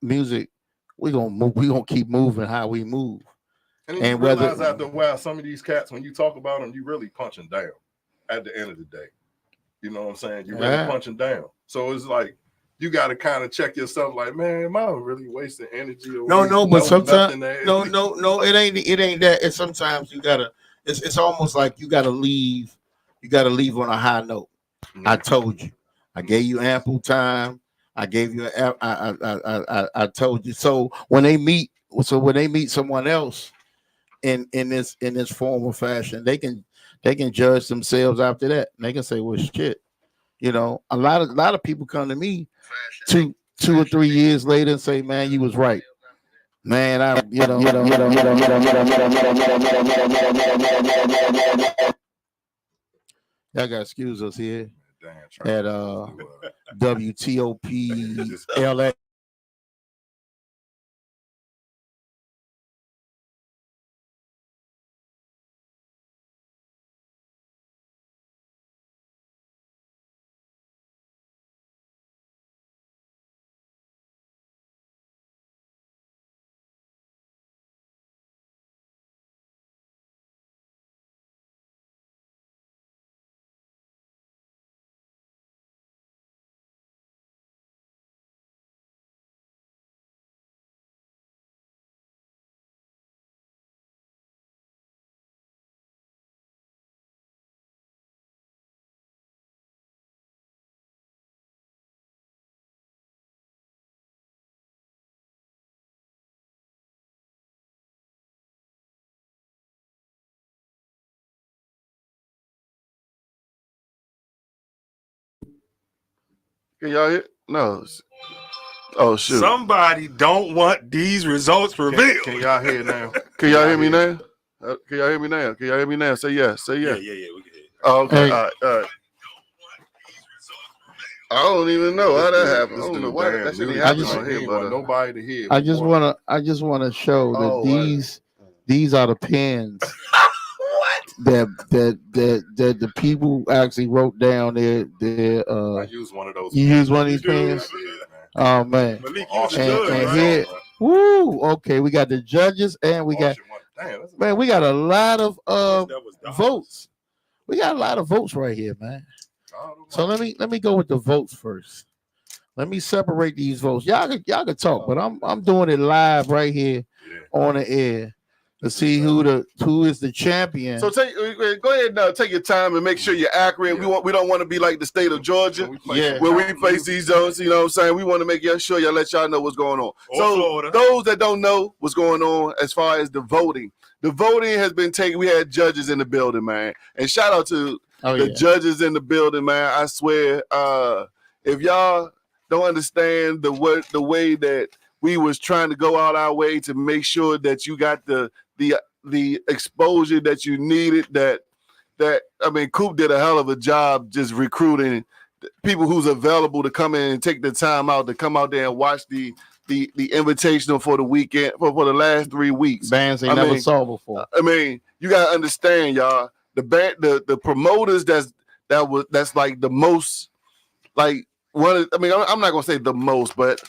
music, we gonna keep moving how we move. And you realize after a while, some of these cats, when you talk about them, you really punching down at the end of the day. You know what I'm saying? You're really punching down. So it's like, you got to kind of check yourself, like, man, am I really wasting energy? No, but sometimes, no, it ain't that. It's sometimes you gotta. It's almost like you gotta leave. You gotta leave on a high note. Mm-hmm. I told you. I gave you ample time. I gave you. I told you. So when they meet someone else in this form or fashion, they can judge themselves after that. And they can say, well, shit. A lot of people come to me 2 or 3 years later and say, man, you was right. Man, y'all gotta excuse us here at WTOP LA. Can y'all hear? No. Oh shoot! Somebody don't want these results revealed. Can y'all hear now? Can y'all hear me now? Can y'all hear me now? Can y'all hear me now? Say yes. Say yes. Yeah. We can hear. Oh, okay. Hey. All right. I don't even know how that happened. I don't know why that shit happened on here, but nobody to hear. I just wanna show that these are the pens. What? That the people actually wrote down their I use one of those. You use one of these pens? Oh man. And here, woo, okay, we got the judges and we got we got a lot of votes. We got a lot of votes right here, man. So let me go with the votes first. Let me separate these votes. Y'all can talk, but I'm doing it live right here on the air to see who is the champion. So go ahead now, take your time and make sure you're accurate. Yeah. We don't want to be like the state of Georgia, where we place these zones. You know what I'm saying? We want to make sure let y'all know what's going on. So Florida. Those that don't know what's going on as far as the voting has been taken. We had judges in the building, man, and shout out to the judges in the building, man. I swear, if y'all don't understand the way that we was trying to go out our way to make sure that you got the exposure that you needed, that Coop did a hell of a job just recruiting people who's available to come in and take the time out to come out there and watch the invitational for the weekend for the last 3 weeks. Bands they never saw before. You gotta understand, y'all. The promoters that's like the most like one. I'm not gonna say the most, but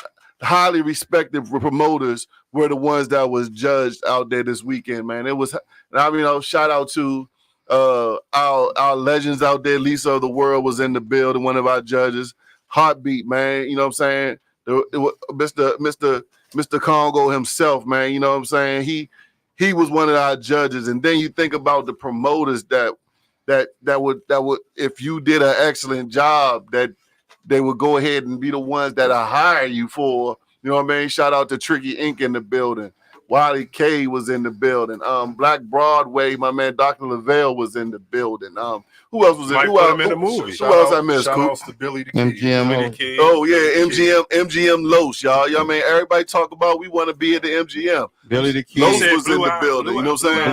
highly respected promoters were the ones that was judged out there this weekend, man. It was, shout out to our legends out there. Lisa of the World was in the building, one of our judges. Heartbeat, man. You know what I'm saying? Mr. Congo himself, man. You know what I'm saying? He was one of our judges. And then you think about the promoters that would, if you did an excellent job, that they would go ahead and be the ones that I hire you for. You know what I mean? Shout out to Tricky Inc. in the building. Wally K was in the building. Black Broadway, my man Dr. LaVelle was in the building. Who else was in? Who else? In the movie. Who else I missed? Shout out to Billy the Kid. MGM. Oh yeah, MGM Los, y'all. You know what I mean? Everybody talk about we want to be at the MGM. Billy the Kid Los was in the building. You know what I'm saying?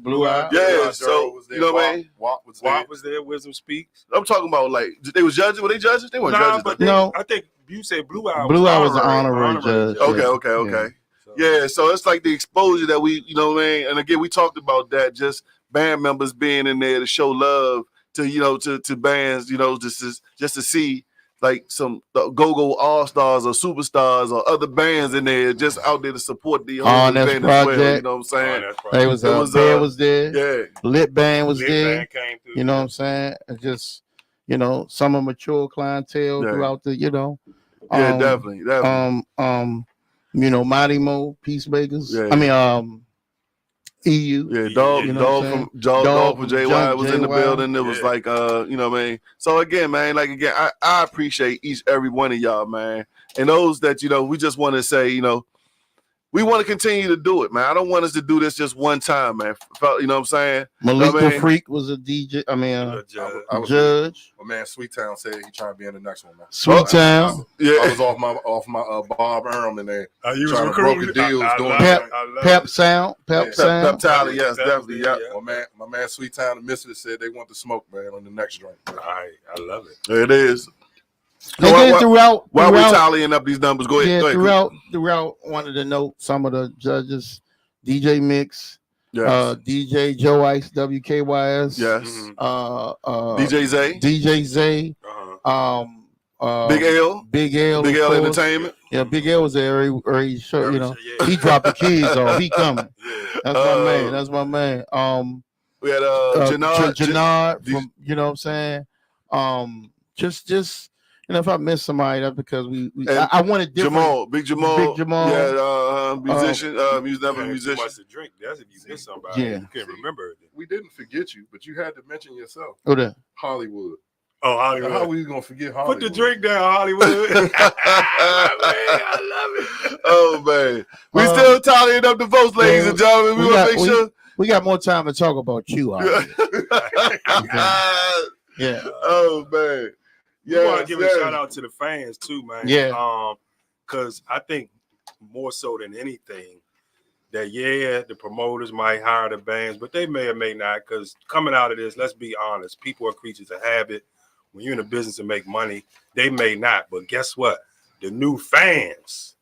Blue Eye. Yeah. So you know what I mean? Walt was there. Wisdom Speaks. I'm talking about like they was judges. Were they judges? They weren't judges. But No. I think you said Blue Eye. Blue Eye was an honorary judge. Okay. Yeah, so it's like the exposure that we, you know what I mean? And again, we talked about that, just band members being in there to show love to, to bands, just to see like some go-go all-stars or superstars or other bands in there just out there to support the whole event as well. You know what I'm saying? It was Bear was there. Yeah. Lit Band was there. Band came through. You know what I'm saying? And just, some of mature clientele throughout the, definitely. Mighty Mo, Peacemakers. Yeah. I mean, EU. Yeah, Dog from JY was in the building. It was like, you know what I mean? So again, man, I appreciate every one of y'all, man. And those that, we just want to say, we want to continue to do it, man. I don't want us to do this just one time, man. You know what I'm saying? Malik the Freak was a DJ. I mean, judge. My man Sweet Town said he trying to be in the next one, man. Sweet Town. I was off my Bob Earl and there. You trying was to broker deals doing Pep Sound. Pep Tyler, yes, definitely. Yeah. My man Sweet Town and Misfits said they want the smoke, man, on the next drink. I love it. It is. And then throughout we're tallying up these numbers, go ahead. Throughout, wanted to note some of the judges: DJ Mix, yes. DJ Joe Ice, WKYS, yes, DJ Zay, Big L Entertainment. Yeah, Big L was there. He dropped the keys off. He coming. That's my man. We had Janard from, you know what I'm saying? Just. If I miss somebody, that's because I wanted different. Big Jamal. Yeah, musician. Never musician. Too much to drink. That's if you miss somebody. Yeah. You can't remember it. We didn't forget you, but you had to mention yourself. Who that? Hollywood. Oh, Hollywood. How are we gonna forget Hollywood? Put the drink down, Hollywood. Man, I love it. Oh man, we still tallying up the votes, ladies and gentlemen. We want to make sure we got more time to talk about you. Yeah. Oh man. Yeah, want to give a shout out to the fans too, man. Yeah. Because I think more so than anything that the promoters might hire the bands, but they may or may not. Because coming out of this, let's be honest, people are creatures of habit. When you're in a business to make money, they may not. But guess what? The new fans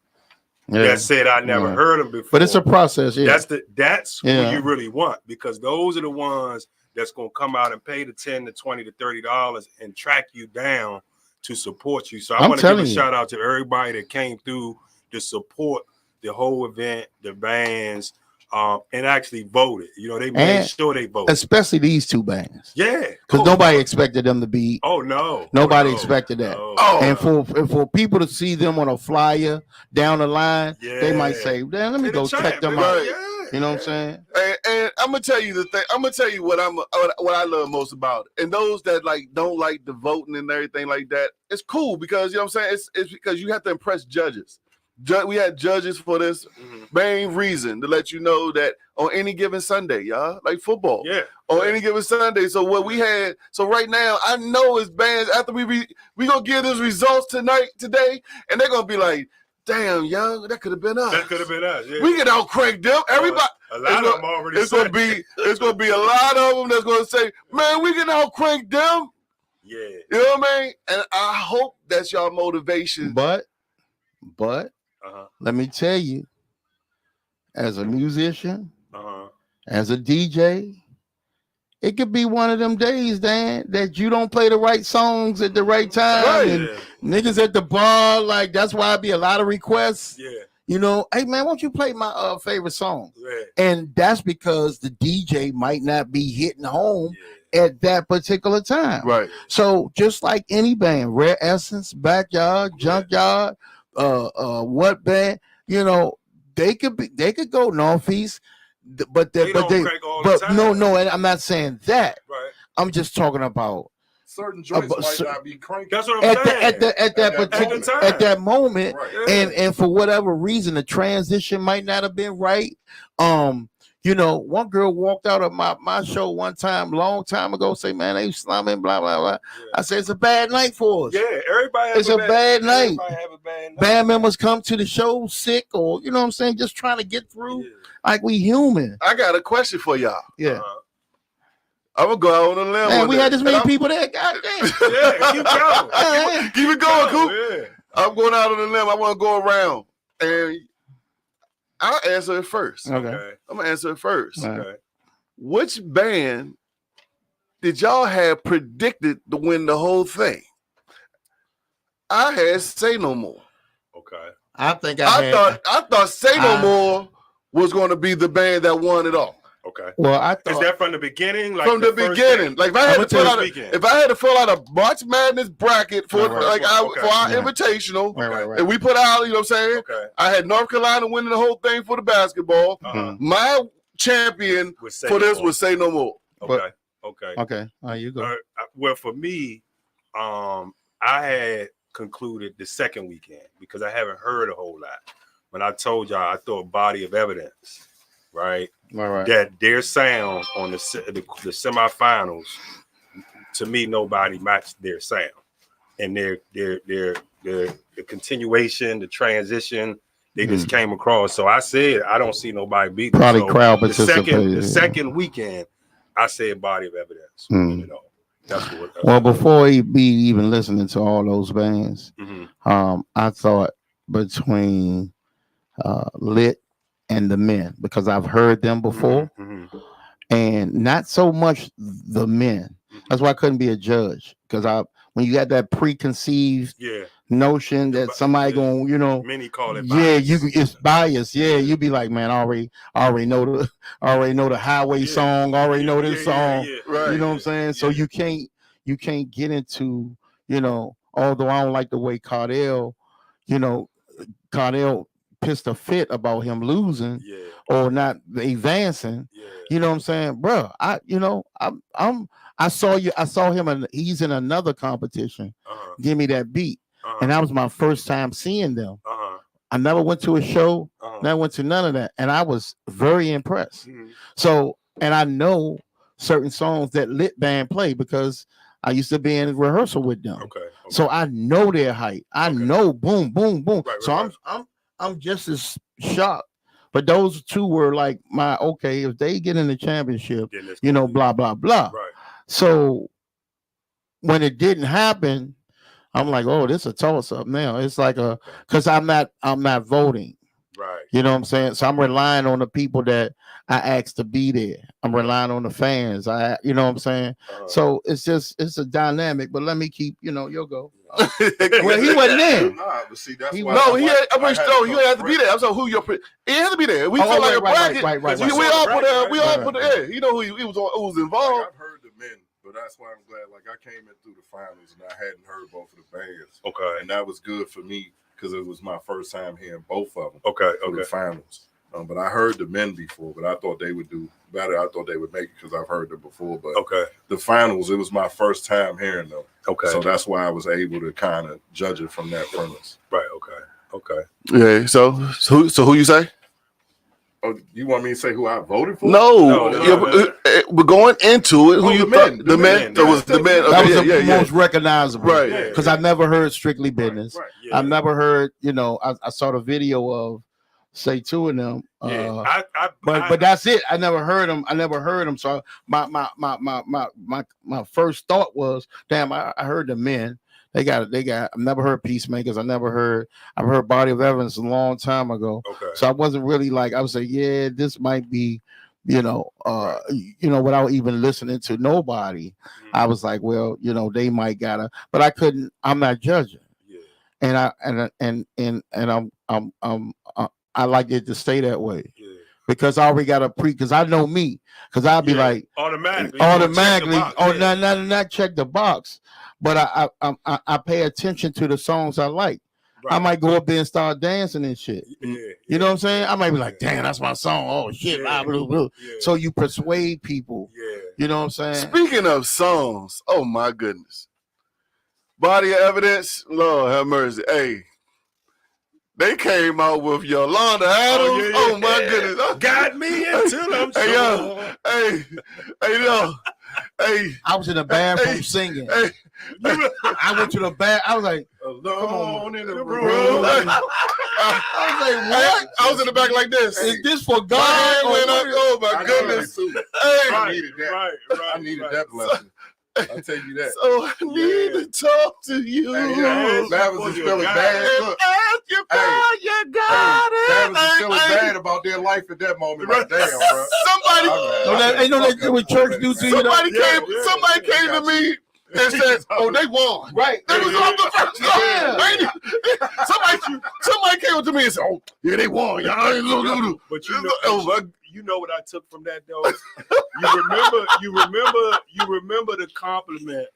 that said I never heard them before. But it's a process. Yeah. That's who you really want, because those are the ones that's going to come out and pay the $10 to $20 to $30 and track you down to support you. So I want to give a shout out to everybody that came through to support the whole event, the bands, and actually voted. They made sure they voted. Especially these two bands. Yeah. Because nobody expected them to be. Oh, no. Nobody expected that. And for people to see them on a flyer down the line, they might say, let me go check them out. Yeah. You know what I'm saying? And I'm gonna tell you the thing. I'm gonna tell you what I love most about it. And those that don't like the voting and everything like that, it's cool because you know what I'm saying. It's because you have to impress judges. We had judges for this main reason to let you know that on any given Sunday, y'all, like football. Yeah. On any given Sunday. So what we had. So right now, I know as bands after we gonna give these results today, and they're gonna be like, damn, young, that could have been us. That could have been us. Yeah. We can out crank them. Everybody. A lot of them already. It's gonna be a lot of them that's gonna say, man, we can out crank them. Yeah. You know what I mean? And I hope that's y'all motivation. But let me tell you, as a musician, as a DJ, it could be one of them days, Dan, that you don't play the right songs at the right time. Right. And niggas at the bar, like, that's why it be a lot of requests. Yeah. You know, hey man, won't you play my favorite song? Yeah. And that's because the DJ might not be hitting home at that particular time. Right. So just like any band, Rare Essence, Backyard, Junkyard, what band, you know, they could go Northeast, but no, and I'm not saying that. Right. I'm just talking about certain joints might not be cranking. That's what I'm saying. At that moment, Right. and for whatever reason, the transition might not have been right. You know, one girl walked out of my show one time, long time ago, say, man, they slumming, blah, blah, blah. Yeah. I said, it's a bad night for us. Yeah, everybody It's a bad night. Everybody have a bad night. Band members come to the show sick, or, you know what I'm saying, just trying to get through. Yeah. Like we human. I got a question for y'all. Yeah. I'm gonna go out on a limb. Man, we had this many And people there. God damn. Yeah, keep going. Keep it going, Coop. Yeah. I'm going out on a limb. I want to go around, and I'll answer it first. Okay. I'm gonna answer it first. All right. Okay. Which band did y'all have predicted to win the whole thing? I had Say No More. Okay. I think I thought Say No More was going to be the band that won it all. Okay. Well, I Is thought that from the beginning? Like From the first beginning, day? like if I had to fill out a March Madness bracket for Right. for our Yeah. invitational, right. and we put out, you know what I'm saying? Okay. I had North Carolina winning the whole thing for the basketball. My champion Would say for no this more. was Say No More. Okay. Okay. Okay. All right, you go. Well, for me, I had concluded the second weekend because I haven't heard a whole lot. When I told y'all, I thought Body of Evidence, right? Right. That their sound on the semifinals, to me, nobody matched their sound, and their the continuation, the transition, they just came across. So I said, I don't see nobody beat them. Probably So crowd the participated. second weekend, I said Body of Evidence. You know, that's what. Well, before he be even listening to all those bands, I thought between Lit and the Men, because I've heard them before, and not so much the Men. That's why I couldn't be a judge, because when you got that preconceived notion that somebody going, you know, many call it it's bias. Yeah, you be like, man, I already know the highway song, already know this song. Right. You know what I'm saying? So you can't get into, you know, although I don't like the way Cardell pissed a fit about him losing or not advancing. You know what I'm saying, bro? I saw him and he's in another competition. Give me that beat. And that was my first time seeing them. I never went to a show, never went to none of that. And I was very impressed. So, and I know certain songs that Lit Band play because I used to be in rehearsal with them. Okay. So I know their height. I know boom, boom, boom. Right, so I'm just as shocked. But those two were like if they get in the championship, you know, blah, blah, blah. Right. So when it didn't happen, I'm like, oh, this is a toss up now. It's like because I'm not voting. Right. You know what I'm saying? So I'm relying on the people that I asked to be there. I'm relying on the fans. You know what I'm saying? So it's a dynamic, but let me keep, you know, you'll go. Well, he wasn't there. Nah, but see, that's why. No, you had to be there. I'm saying who he had to be there. We feel like a bracket. Right. We all put the you know who was involved. I've heard the Men, but that's why I'm glad. Like I came in through the finals and I hadn't heard both of the bands. Okay. And that was good for me because it was my first time hearing both of them. Okay. The finals. But I heard the Men before, but I thought they would do better. I thought they would make it because I've heard them before. But the finals, it was my first time hearing them. Okay. So that's why I was able to kind of judge it from that premise. Right. Okay. Yeah. So who you say? Oh, you want me to say who I voted for? No, No. we're going into it. Who you thought? The men. That was the men. That was Okay, the most recognizable, right? Because I never heard Strictly Business. Right. Yeah. I never heard. I saw the video of Say Two of them. But that's it. I never heard them. So my first thought was, damn, I heard the men. They got. I've never heard Peacemakers. I've heard Body of Evidence a long time ago. Okay. So I wasn't really like, I would say, yeah, this might be, without even listening to nobody. I was like, well, they might gotta, but I couldn't. I'm not judging. Yeah. And I like it to stay that way. Yeah. Because I already got because I know me. Because I'll be like automatically. Not check the box. But I pay attention to the songs I like. Right. I might go up there and start dancing and shit. You know what I'm saying? I might be like, damn, that's my song. Oh shit. Blah, blah, blah. So you persuade people. Yeah. You know what I'm saying? Speaking of songs, oh my goodness. Body of Evidence, Lord have mercy. Hey. They came out with Yolanda Adams. Oh my goodness. Got me into them. Hey, I was in the bathroom singing. I went to the bath. I was like, alone in the room. I was like, what? I was in the back like this. Is this for God? Oh my goodness. I needed that. Right. I needed that blessing. I'll tell you that. So I need to talk to you. Babs is feeling bad. Look. Babs is feeling bad about their life at that moment. Like, damn, bro. Somebody, what church do to you. Somebody came to me and said, "Oh, they won." Right. They was on the first song. Somebody came up to me and said, "Oh, yeah, they won." But you know what I took from that though? You remember the compliments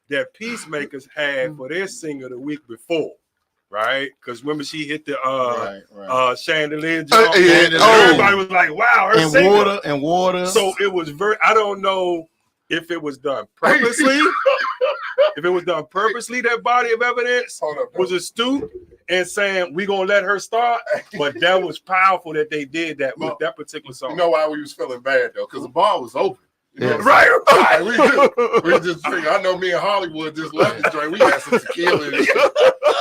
that Peacemakers had for their singer the week before, right? Because remember she hit the chandelier jump, and everybody was like, "Wow, her singer." And water. So it was I don't know if it was done purposely. If it was done purposely, that Body of Evidence was astute and saying we gonna let her start, but that was powerful that they did that with that particular song. You know why we was feeling bad though? Because the bar was open. You know right. We just figured. I know me and Hollywood just left the joint. We had some tequila. And shit. You know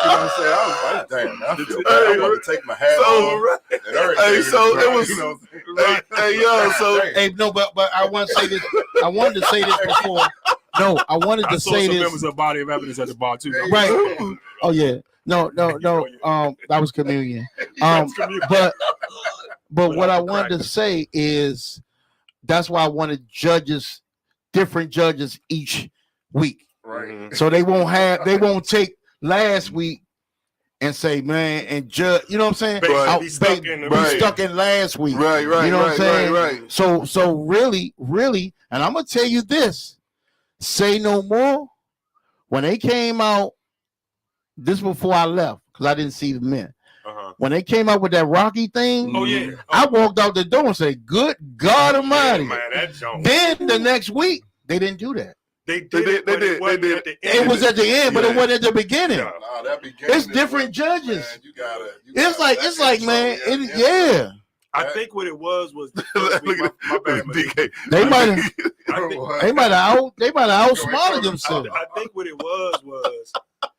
what I'm saying? I was like, damn, I feel bad. I want to take my hat off. Hey, so it was. But I want to say this. I wanted to say this before. No, I wanted to say this. Members of Body of Evidence at the bar too. Right. Oh yeah. No. That was communion. But what I wanted to say is that's why I wanted different judges each week. Right. So they won't take last week and say, man, and judge. You know what I'm saying? Right. Be stuck in last week. Right. You know what I'm saying? Right. So really, and I'm gonna tell you this. Say No More, when they came out, this before I left, because I didn't see the men. When they came out with that Rocky thing, I walked out the door and said, good God Almighty. Man, that jump. Then the next week, they didn't do that. They did. It was at the end, but it wasn't at the beginning. That beginning it's different judges. Man, it's like, man, yeah. I think what it was my bad, DK. They might have outsmarted themselves. I think what it was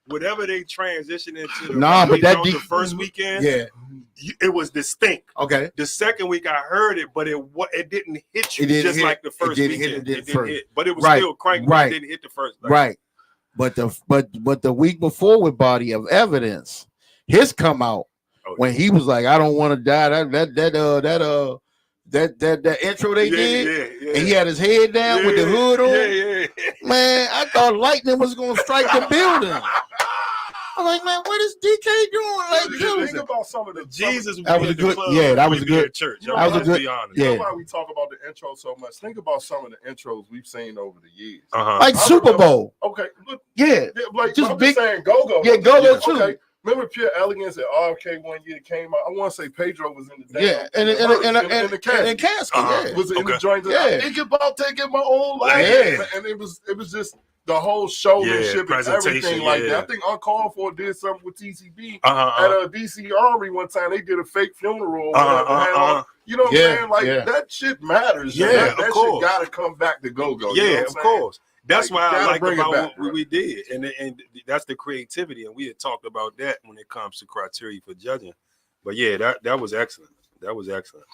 whatever they transitioned into the first weekend, it was distinct. Okay. The second week I heard it, but it didn't hit you like the first weekend. It didn't hit, but it was still cranky. Right. It didn't hit the first. Right. But the week before with Body of Evidence, his come out. When he was like, I don't want to die. That intro they did, and he had his head down with the hood on. Man, I thought lightning was gonna strike the building. I'm like, man, what is DK doing? Like, think about some of the Jesus. That was a good. Yeah, that was a good church. That was a good. Be honest. Yeah. You know why we talk about the intro so much? Think about some of the intros we've seen over the years. Like Super Bowl. Okay. Look, like just big saying GoGo. Yeah, GoGo too. Okay. Remember Pure Elegance at RFK one year came out? I want to say Pedro was in the in the casket. Was it in the joint? Yeah. I think about taking my own life. Yeah. And it was just the whole showmanship and presentation, everything like that. I think Uncalled For did something with TCB Uh-huh. at a DC Armory one time. They did a fake funeral. You know what I'm saying? Like that shit matters. Yeah, that of course. shit gotta come back to go-go. Yeah, you know of course. That's Like, why I like bring it about back, what we did, and that's the creativity. And we had talked about that when it comes to criteria for judging. But yeah, that was excellent. That was excellent.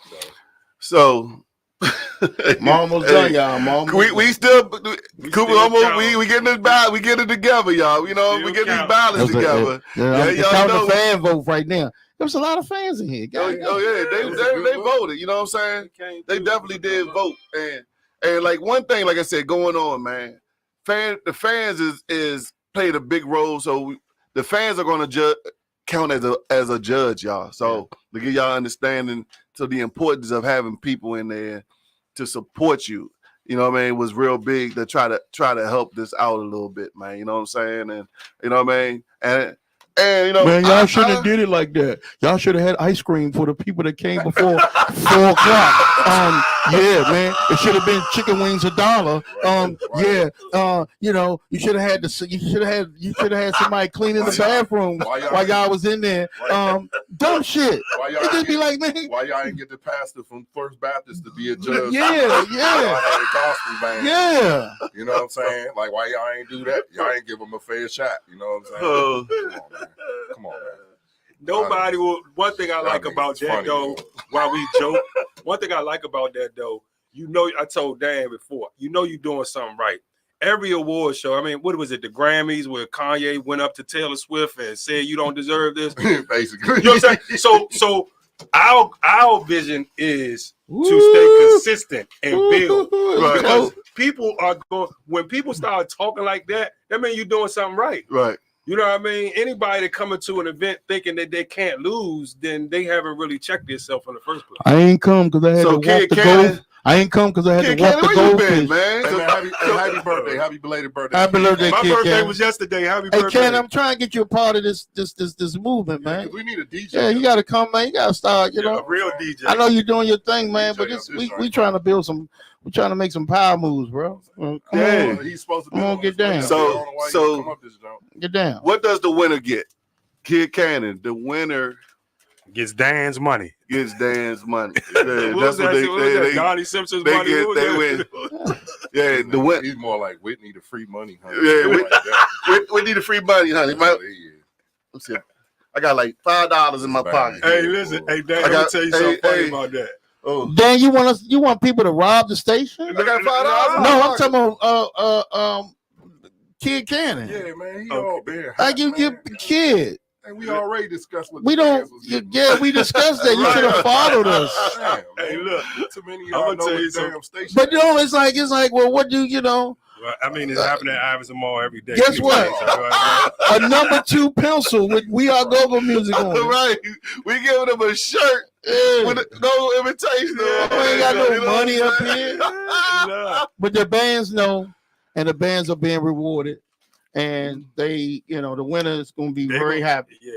So I'm almost done, y'all. We still Cooper almost we getting this battle, we get it together, y'all. You know, Still we get these count. battles together. Count the fan vote right now. There was a lot of fans in here. Oh yeah, they voted. You know what I'm saying? They definitely did vote, and like one thing, like I said, going on, man. The fans is played a big role, so the fans are going to count as a judge, y'all. So to give y'all understanding to the importance of having people in there to support you, you know what I mean, was real big to try to help this out a little bit, man. You know what I'm saying? And you know what I mean? And you know, man, y'all shouldn't have did it like that. Y'all should have had ice cream for the people that came before 4 o'clock. Yeah, man, it should have been chicken wings $1. You know, you should have had somebody cleaning the bathroom while y'all was in there. Dumb shit. It just be like, man, why y'all ain't get the pastor from First Baptist to be a judge? Yeah. Gospel band. Yeah. You know what I'm saying? Like, why y'all ain't do that? Y'all ain't give them a fair shot. You know what I'm saying? Come on, man. Nobody will. One thing I like about that, though, while we joke, one thing I like about that, though, you know, I told Dan before, you know, you're doing something right. Every award show, I mean, what was it, the Grammys, where Kanye went up to Taylor Swift and said, "You don't deserve this." Basically, you know what I'm saying? So our vision is to stay consistent and build. Because people are going, when people start talking like that means you're doing something right. Right. You know what I mean? Anybody that coming to an event thinking that they can't lose, then they haven't really checked themselves in the first place. I ain't come because I had to walk the goal. I ain't come because I had to walk the goldfish. Man, happy birthday, happy belated birthday. Happy birthday, My Kid birthday Ken. was yesterday. Happy Hey, birthday. Ken, I'm trying to get you a part of this movement, man. We need a DJ. Yeah, you got to come, man. You got to start. You know, a real DJ. I know you're doing your thing, man, DJ but we trying to build some. We're trying to make some power moves, bro. Come on. He's supposed to Come on, get down. So get down. What does the winner get? Kid Cannon. The winner gets Dan's money. Gets Dan's money. That's what they Donnie Simpson's money. They win. Yeah, the win. He's more like Whitney the free money, honey. Yeah, Whitney the free money, honey. Let's see. I got like $5 in my pocket. Hey, listen, hey Dan, I'm gonna tell you something funny about that. Oh, Dan, you want people to rob the station? I got $5. No, I'm talking about Kid Cannon. Yeah, man, he all there. I give you kid. And we already discussed what we don't. Yeah, we discussed that. You should have followed us. Damn, hey, look, too many of y'all know this damn station. But you know, it's like, well, what do you know? Well, I mean, it's happening at Iverson Mall every day. Guess what? A #2 pencil with WeAreGoGo music on it. Right. We giving them a shirt with no invitation. We ain't got no money up here. But the bands know, and the bands are being rewarded. And they, you know, the winner is going to be very happy. Yeah,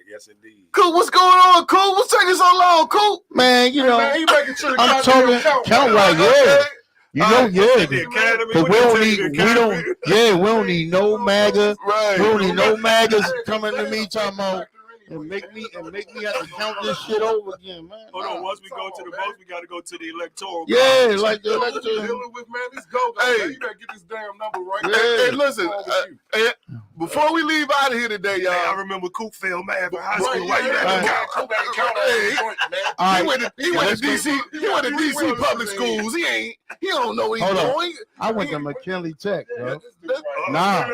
yes, indeed. Cool, what's going on, Cool? What's taking so long, Cool? Man, you know, man, making sure I'm talking count right, yeah. You know, yeah. But we don't need no MAGA. Right. We don't need no MAGAs coming to me talking about and make me have to count this shit over again, man. Hold on, once we go to the votes, we got to go to the electoral. Yeah, like the electoral. Dealing with, man, this go. Hey, you better get this damn number right. Hey, listen. Before we leave out of here today, y'all. Hey, I remember Coop fell mad for high school. Why you He went to DC. He went to DC public schools. He don't know what he's doing. I went to McKinley Tech, bro. Nah.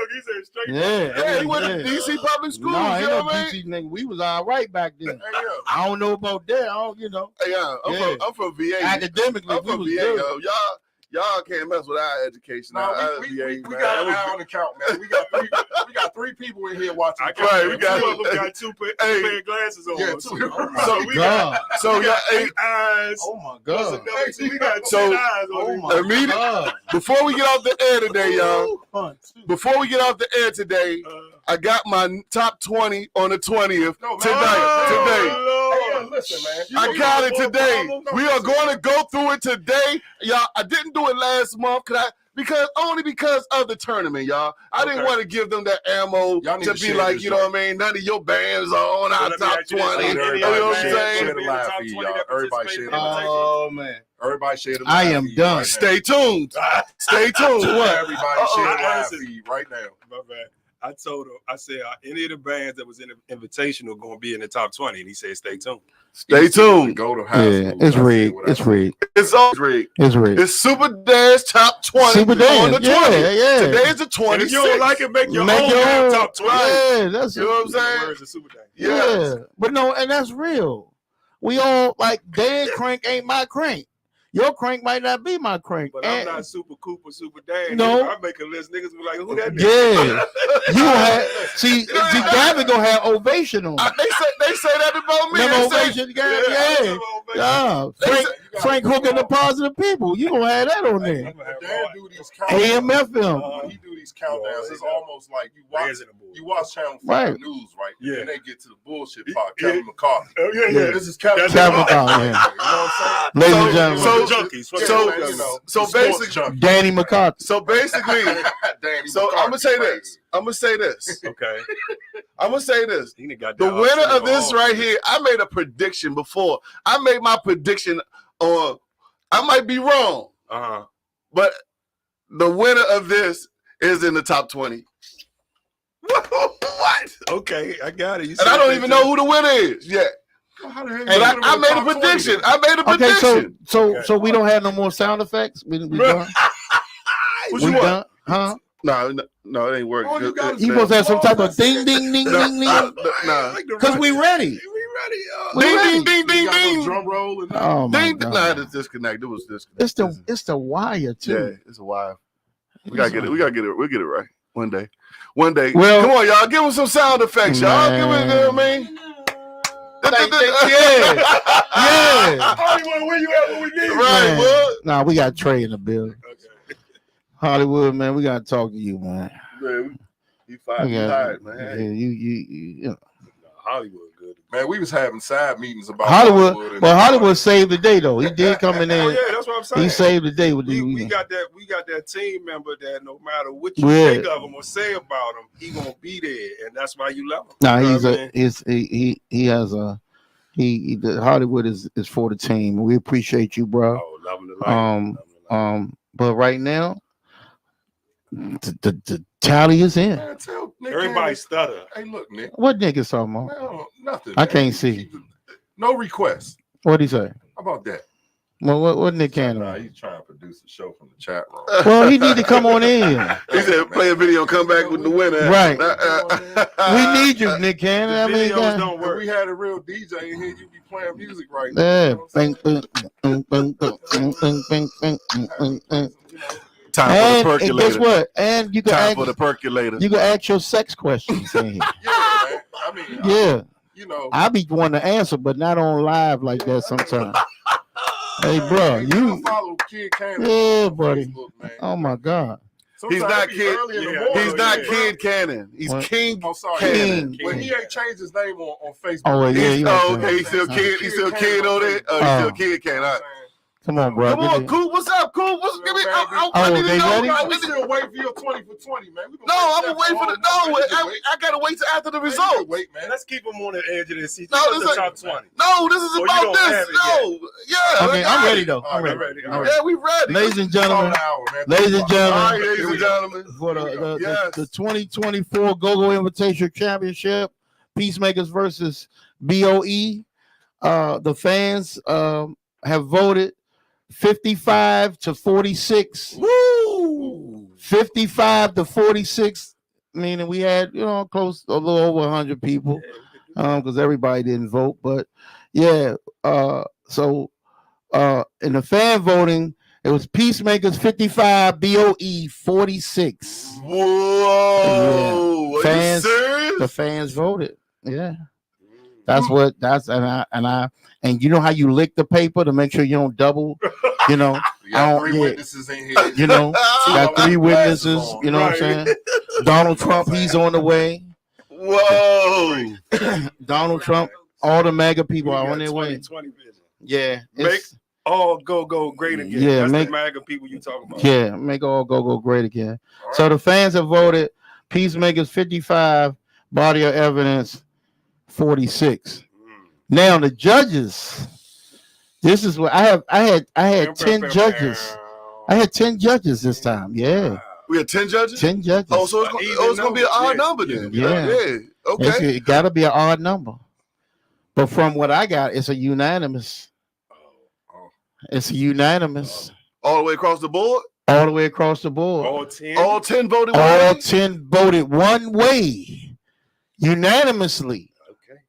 Yeah, he went to DC public schools. Nah, ain't no DC nigga. We was all right back then. I don't know about that. I don't, you know. Hey, I'm from VA. Academically, I'm from VA, yo. Y'all can't mess with our education. We got an eye on the count, man. We got three people in here watching. We got two of them got two pair of glasses on. Yeah, so we got 8 eyes. Oh my god. We got 10 eyes on immediately before we get off the air today, y'all. Before we get off the air today, I got my top 20 on the 20th today. Listen, man. I got it today. We are going to go through it today. Y'all, I didn't do it last month because only because of the tournament, y'all. I didn't want to give them that ammo to be like, you know what I mean? None of your bands are on our top 20. You know what I'm saying? Everybody share the live feed. Oh, man. Everybody share the I live am feed done. right Stay tuned. Stay tuned. What? Everybody share the live feed right now. My bad. I told him, I said, any of the bands that was in the Invitational going to be in the top 20. And he said, stay tuned. Stay tuned. Go to high Yeah, school. it's rigged. It's rigged. It's all rigged. It's rigged. It's Super Dash top 20 Super on Dash, the 20. yeah. Today's the 26th. And if you don't like it, make your Make own your own. top 20. Yeah, that's You know what I'm saying? Words of Super Day. Yeah, but no, and that's real. We all like Dan crank ain't my crank. Your crank might not be my crank. But I'm not Super Cooper, Super Dan. No. I make a list. Niggas be like, who that nigga? Yeah, you gonna have see Gavin gonna have ovation on. They say that about me. Them They say, ovation, Gavin. Yeah. Frank hooking the positive people. You gonna have that on there. Dan do these countdowns. AMFM. When he do these countdowns, it's almost like you watch Channel 5 Right. News, right? Yeah. And they get to the bullshit part. Kevin McCarthy. Oh, yeah. This is Kevin Kevin McCarthy. McCarthy, You know what I'm saying? Ladies and gentlemen. So junkies. So basically, Danny McCarthy. so basically, Danny so I'm gonna say this. I'm gonna say this. Okay. I'm gonna say this. He got The that winner upset of this all. right here, I made a prediction before. I made my prediction on. I might be wrong, but the winner of this is in the top 20. What? Okay, I got it. You And I don't even know who the winner is yet. How the hell But I made a prediction. I made a Okay, prediction. so we don't have no more sound effects. We done. What We you want? done, huh? No, it ain't working. All you gotta You say- supposed to have some type of ding, ding, ding, ding, ding. Nah. Because we ready. We Ding, ready. ding, ding, ding, You got no ding. drum roll and Oh my Ding. Nah, God. it's disconnect. It was disconnect. It's the wire Yeah, too. it's a wire. We gotta get it. We gotta get it. We'll get it right one day. One day. Well- Come on, y'all. Give them some sound effects, y'all. Give it. You know what I mean? Yeah. Yeah. Hollywood, where you at when we need you? Right, Man. bud. Nah, we got Trey in the building. Okay. Hollywood, man, we gotta talk to you, man. Man, you We fired, got- man. Yeah, you know. Hollywood good. Man, we was having side meetings about Hollywood, and- but Hollywood saved the day though. He did come in Oh there. yeah, that's what I'm saying. He saved the day with we the. got that team member that no matter what you Yeah. think of him or say about him, he gonna be there, and that's why you love him. Nah, You know he's what I a mean? he has a the Hollywood is for the team. We appreciate you, bro. Oh, love him to life. But right now, the tally is in. Man, tell Nick Everybody Cannon, stutter. hey, look, Nick. What niggas talking about? Man, nothing. I man. can't see. No requests. What'd he say? How about that? Well, what Nick Cannon? Nah, he's trying to produce a show from the chat room. Well, he need to come on in. He said, play a video, come back with the winner. Right. We We need you, Nick Cannon. I mean, Videos don't If work. we had a real DJ in here, you'd be playing music right now. yeah. You know what I'm saying? Time for the And percolator. guess what? And you can Time ask, for the percolator. you can ask your sex questions in here. Yeah, man. I mean, Yeah, you know. I be one to answer, but not on live like that sometimes. Hey, bro, you you. follow Kid Cannon Yeah, on buddy. Facebook, man. Oh my God. He's Sometimes not it be Kid. early in the Yeah, morning, He's not man. Kid Cannon. He's What? King. I'm sorry, King. But he ain't changed his name on Facebook. Oh, well, yeah, He's, you know oh, what I'm okay. He's still Kid. He's still Kid on it. Oh, he's still Kid Cannon. All right. Come on, bro. Come on, Get it. Coop. What's up, Coop? What's give me? I Oh, need to they know. ready? We still waiting for your 20 for 20, man. We No, I'm gonna wait for the. No, I gotta wait till after the results. Wait, man. Let's keep him on the edge of this season. No, The this top 20. No, this is Oh, you about don't this. have it No, yeah. Okay, I'm ready though. All I'm right, ready. ready. Yeah, we ready. Ladies and gentlemen, Hour, man. ladies and All gentlemen, right, ladies and gentlemen. for the Yes. 2024 GoGo Invitational Championship, Peacemakers versus BOE. The fans have voted 55 to 46. Woo! 55 to 46, meaning we had, close a little over 100 people, because everybody didn't vote. But yeah, so in the fan voting, it was Peacemakers 55, BOE 46. Whoa! Are Fans- you serious? The fans voted. Yeah. And you know how you lick the paper to make sure you don't double, You got I don't- 3 yeah. witnesses in here. got 3 witnesses, you know what I'm saying? Donald Trump, he's on the way. Whoa! Donald Trump, all the MAGA people are on their way. 20 vision. Yeah. Make all go great again. Yeah, That's make- the MAGA people you talking about. Yeah, make all go great again. All So right. the fans have voted Peacemakers 55, Body of Evidence 46. Now the judges. This is what I had 10 judges. I had 10 judges this time. Yeah. We had 10 judges? 10 judges. Oh, so it's going to be an odd number then. Yeah. Okay. It got to be an odd number. But from what I got, it's a unanimous. It's a unanimous. All the way across the board? All the way across the board. All 10? All 10 voted one All way? 10 voted one way. Unanimously. Okay.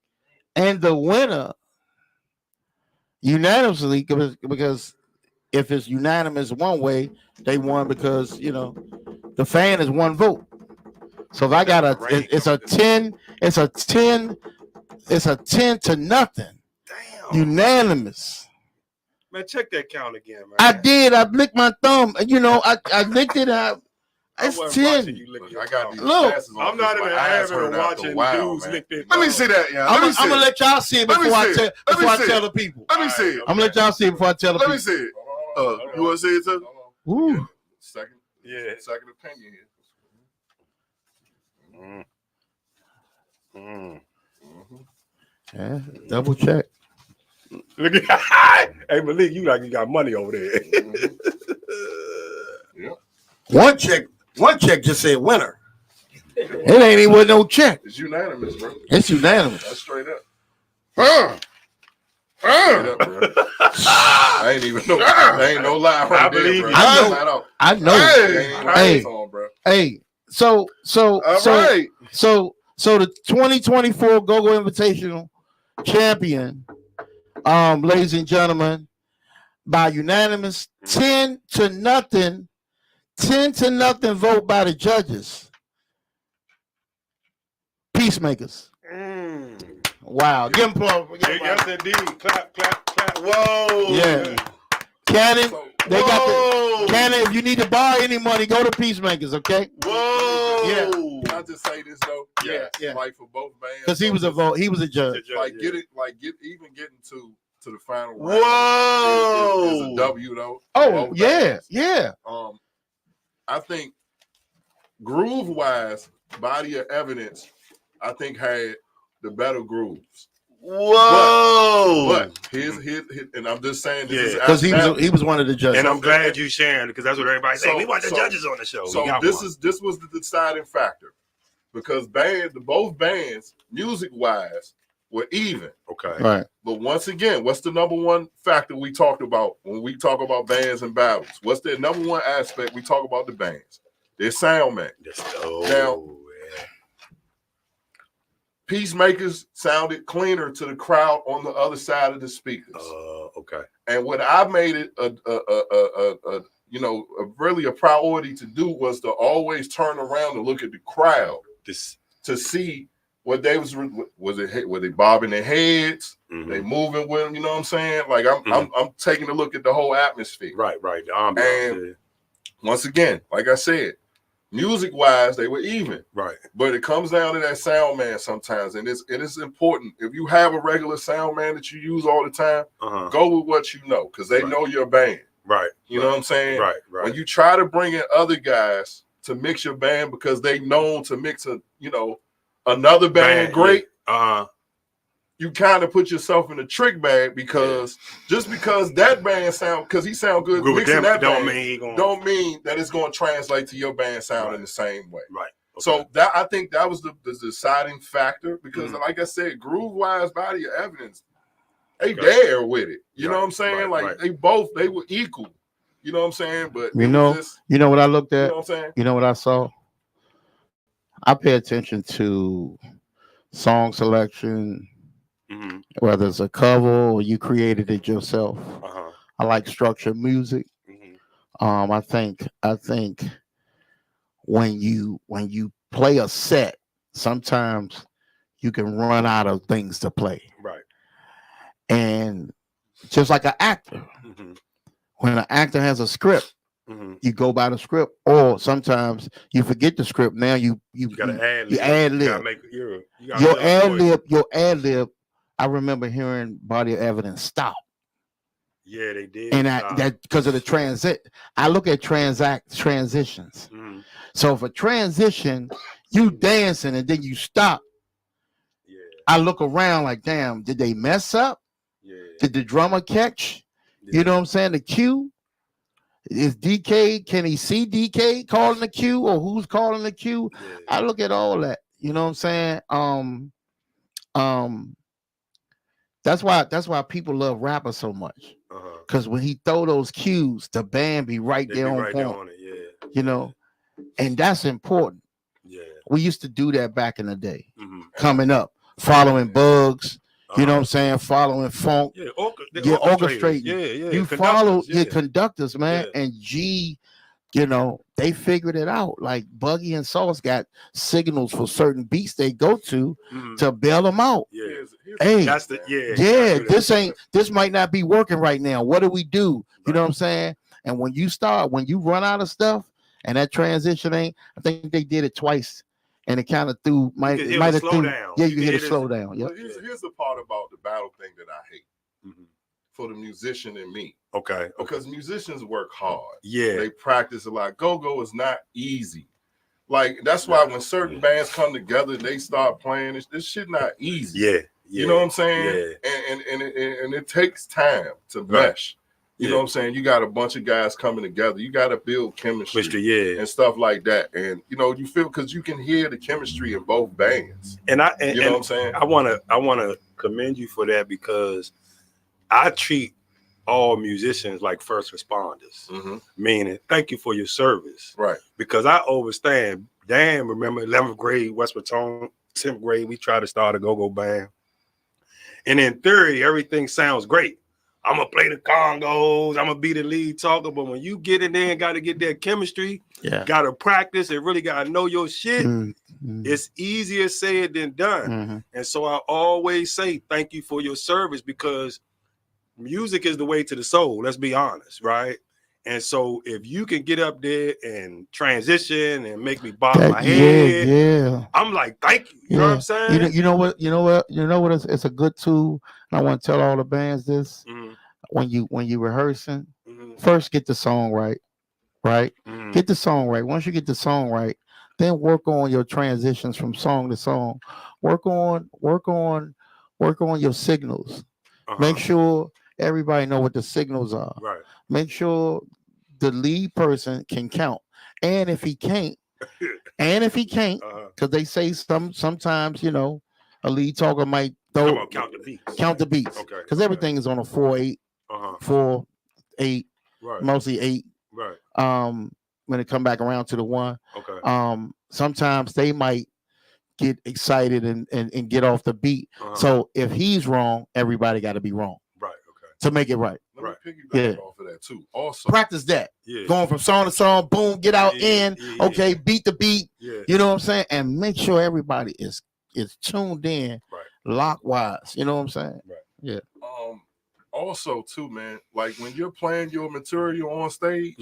And the winner unanimously, because if it's unanimous one way, they won because, you know, the fan is one vote. So if I got it's a 10 to nothing. Damn. Unanimous. Man, check that count again, man. I did. I licked my thumb. And, you know, I licked it out. I It's wasn't 10. watching you lick your I got thumb. these Look, glasses on I'm not in because the my eyes habit of hurt after a watching while, dudes man. lick their Let me thumb. see that, yeah. I'm Let me see gonna it. let y'all see it Let me before I see tell it. Let me see tell it. the people. Let me see it. I'm gonna let y'all see it before I tell the Let me people. see it. Hold on. You want to see it too? Ooh. Second opinion here. Yeah, double check. Look at hey Malik, you like you got money over there. One check just said winner. It ain't even with no check. It's unanimous, bro. It's unanimous. That's straight up. Straight up, bro. I ain't even know. There ain't no lie right I there, believe bro. you. I know. Flat out. I know. Hey, Hey. bro. Hey, so All right. the 2024 GoGo Invitational champion, ladies and gentlemen, by unanimous 10 to nothing vote by the judges. Peacemakers. Wow. Give them applause. Yes, indeed. Clap. Whoa. Yeah. Cannon, they got the Cannon. If you need to borrow any money, go to Peacemakers, okay? Whoa. Yeah. Can I just say this though? Yeah. Like for both bands. Because he was a judge. Getting to the final round. Whoa. Is a W though. Oh, Both yeah, bands. yeah. I think groove wise, Body of Evidence, I think had the better grooves. Whoa. But his and I'm just saying this is Because he was one of the judges. And I'm glad you sharing because that's what everybody say. We want the judges on the show. So this was the deciding factor because both bands, music wise, were even. Okay. Right. But once again, what's the number one factor we talked about when we talk about bands and battles? What's the number one aspect we talk about the bands? Their sound man. Now, Peacemakers sounded cleaner to the crowd on the other side of the speakers. Okay. And what I made it really a priority to do was to always turn around and look at the crowd to see what they were they bobbing their heads, they moving with them, you know what I'm saying? Like I'm taking a look at the whole atmosphere. Right. The ambiance. And once again, like I said, music wise, they were even. Right. But it comes down to that sound man sometimes. And it is important. If you have a regular sound man that you use all the time, go with what you know, because they know your band. Right. You know what I'm saying? Right. When you try to bring in other guys to mix your band because they known to mix another band great, you kind of put yourself in a trick bag because just because that band he sound good mixing that band don't mean that it's going to translate to your band sound in the same way. Right. Okay. So I think that was the deciding factor because like I said, groove wise, Body of Evidence, they there with it. You know what I'm saying? They were equal. You know what I'm saying? But you know what I looked at? You know what I'm saying? You know what I saw? I pay attention to song selection, whether it's a cover or you created it yourself. I like structured music. I think when you play a set, sometimes you can run out of things to play. Right. And just like an actor, when an actor has a script, you go by the script, or sometimes you forget the script. Now you gotta ad lib. Your ad lib. I remember hearing Body of Evidence stop. Yeah, they did. And that because of the transit. I look at transitions. Mm-hmm. So if a transition, you dancing and then you stop. Yeah. I look around like, damn, did they mess up? Yeah. Did the drummer catch? Yeah. You know what I'm saying? The cue. Is DK, can he see DK calling the cue or who's calling the cue? Yeah. I look at all that. You know what I'm saying? That's why people love rappers so much. Because when he throw those cues, the band be right there on point. On it, yeah. You know, and that's important. Yeah. We used to do that back in the day. Coming up, following Bugs. You know what I'm saying? Following funk. Yeah, orchestrating. Yeah. You follow your conductors, man. And G, you know, they figured it out. Like Buggy and Sauce got signals for certain beats they go to bail them out. Yeah. Hey, that's this might not be working right now. What do we do? You know what I'm saying? And when you run out of stuff and that transition ain't, I think they did it twice. And it kind of might have threw down. Yeah, you hit a slow down. Yeah. Here's the part about the battle thing that I hate for the musician and me. Okay. Because musicians work hard. Yeah. They practice a lot. Go-go is not easy. Like, that's why when certain bands come together, they start playing. This shit not easy. Yeah. You know what I'm saying? Yeah. And it takes time to mesh. You know what I'm saying? You got a bunch of guys coming together. You got to build chemistry and stuff like that. And you know, you feel because you can hear the chemistry in both bands. You know what I'm saying? I wanna commend you for that because I treat all musicians like first responders. Meaning, thank you for your service. Right. Because I understand. Damn, remember 11th grade, West Patone, 10th grade, we tried to start a go-go band. And in theory, everything sounds great. I'm gonna play the congos, I'm gonna be the lead talker, but when you get in there and got to get that chemistry, gotta practice and really gotta know your shit, it's easier said than done. And so I always say thank you for your service because music is the way to the soul, let's be honest, right? And so if you can get up there and transition and make me bob my head, I'm like, thank you. You know what I'm saying? You know what? It's a good tool. And I want to tell all the bands this: when you rehearsing, first get the song right. Get the song right. Once you get the song right, then work on your transitions from song to song. Work on your signals. Make sure everybody know what the signals are. Right. Make sure the lead person can count. And if he can't, because they say sometimes, you know, a lead talker might count the beats. Okay. Because everything is on a 4/8, 4/8, mostly 8. Right. When it come back around to the 1. Okay. Sometimes they might get excited and get off the beat. So if he's wrong, everybody got to be wrong. Right. Okay. To make it right. Let me piggyback off of that too. Also, practice that. Yeah. Going from song to song, boom, get out okay, beat the beat. Yeah. You know what I'm saying? And make sure everybody is tuned in, lockwise. You know what I'm saying? Right. Yeah. Also too, man, like when you're playing your material on stage,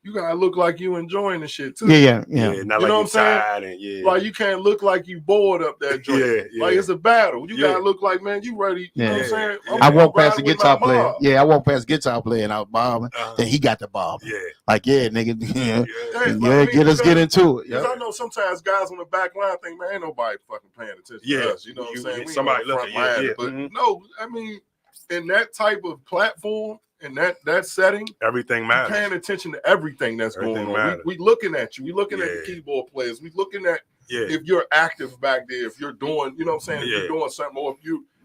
you gotta look like you enjoying the shit too. Yeah. Not you like know what I'm saying? Like you can't look like you bored up that joint. Like it's a battle. You gotta look like, man, you ready. You know what I'm saying? I walk past the guitar player. Yeah, I walk past the guitar player and I was bobbing. Then he got the bob. Yeah. Like, nigga. Get into it. Because I know sometimes guys on the back line think, man, ain't nobody fucking paying attention to us. You know what I'm saying? Somebody looking. But no, I mean, in that type of platform, in that setting, everything matters. Paying attention to everything that's going on. We looking at you. We looking at the keyboard players. We looking at if you're active back there, if you're doing, you know what I'm saying, if you're doing something, or if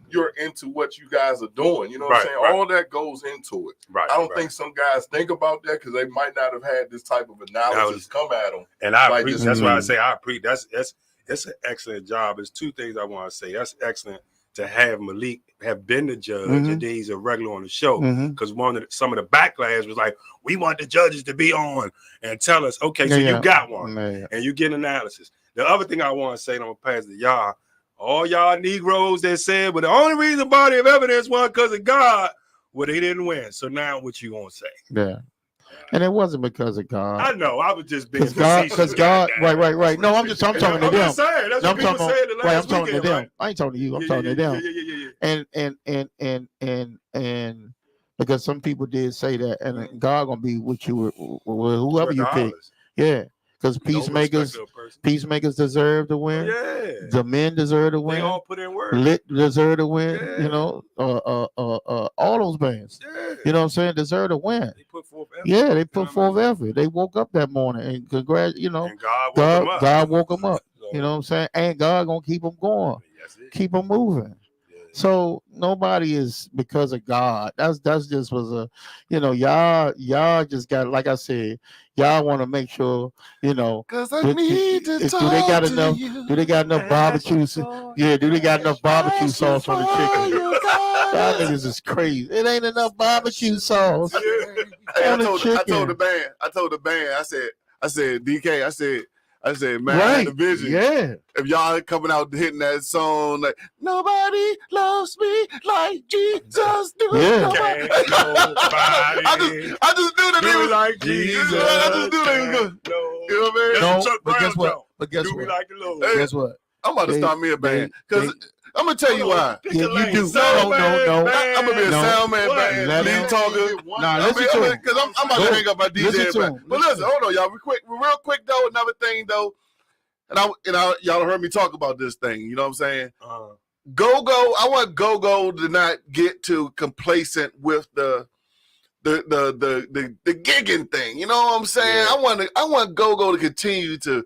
you're into what you guys are doing. You know what I'm saying? All that goes into it. Right. I don't think some guys think about that because they might not have had this type of analysis come at them. And I appreciate that's why I say I appreciate that's an excellent job. There's two things I want to say. That's excellent to have Malik have been the judge and then he's a regular on the show. Because some of the backlash was like, we want the judges to be on and tell us, okay, so you got one and you get analysis. The other thing I want to say, and I'm gonna pass to y'all, all y'all Negroes that said, but the only reason body of evidence won because of God, well, they didn't win. So now what you gonna say? Yeah. And it wasn't because of God. I know. I was just being because God. Right. No, I'm talking to them. I'm just saying. That's what people said the last I'm talking weekend, to them. right? I ain't talking to you. I'm talking to them. Yeah. And because some people did say that, and God gonna be with you, with whoever you pick. Regardless. Yeah, because No respect to a person. peacemakers deserve to Oh, win. yeah. The men deserve to win. They all put in work. Lit deserve to win. Yeah. You know, all those bands. Yeah. You know what I'm saying? Deserve to win. They put forth effort. Yeah, they put forth effort. They woke up that morning and And God woke them up. So, you know what I'm saying? And God gonna keep them going, keep them moving. Yeah. So nobody is because of God. That's just was a, y'all just got, like I said, y'all want to make sure, Cause I need to talk do they got to enough? you. Do they got enough barbecue? Yeah, do they got enough barbecue sauce on the chicken? Y'all niggas is crazy. It ain't enough barbecue sauce. Hey, I told the band, I said, DK, I said, man, I had a vision. Yeah. If y'all coming out hitting that song like nobody loves me like Jesus do. Yeah. I just knew that do they was like Jesus. I just knew they was good. You know what I mean? No, but guess what? Do me like the Lord. Guess what? I'm about to start me a band because I'm gonna tell you why. Yeah, you do. No. I'm gonna be a sound man, lead talker. Nah, listen to him. Because I'm about to hang up my DJ. But listen, hold on, y'all. Real quick though. Another thing though, and y'all heard me talk about this thing. You know what I'm saying? Go-Go. I want Go-Go to not get too complacent with the gigging thing. You know what I'm saying? Yeah. I want Go-Go to continue to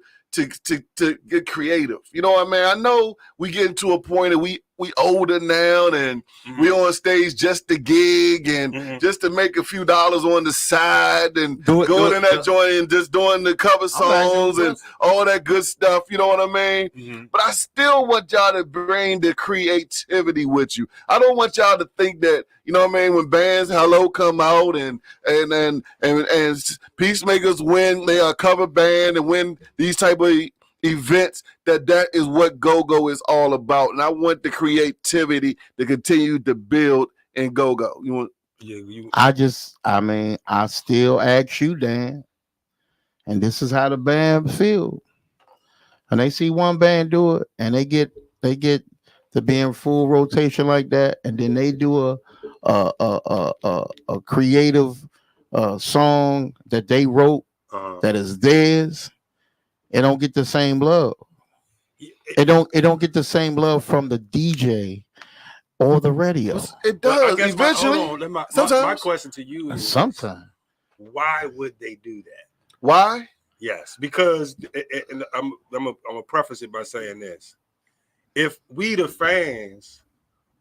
get creative. You know what I mean? I know we getting to a point that we older now and we on stage just to gig and just to make a few dollars on the side and going in that joint and just doing the cover songs and all that good stuff. You know what I mean? But I still want y'all to bring the creativity with you. I don't want y'all to think that, you know what I mean, when bands Hello come out and Peacemakers win, they are a cover band and win these type of events, that is what Go-Go is all about. And I want the creativity to continue to build in Go-Go. You want? I still ask you, Dan, and this is how the band feel. And they see one band do it and they get to be in full rotation like that, and then they do a creative song that they wrote that is theirs. It don't get the same love. It don't get the same love from the DJ or the radio. It does eventually. My question to you is sometimes. Why would they do that? Why? Yes, because and I'm gonna preface it by saying this: if we the fans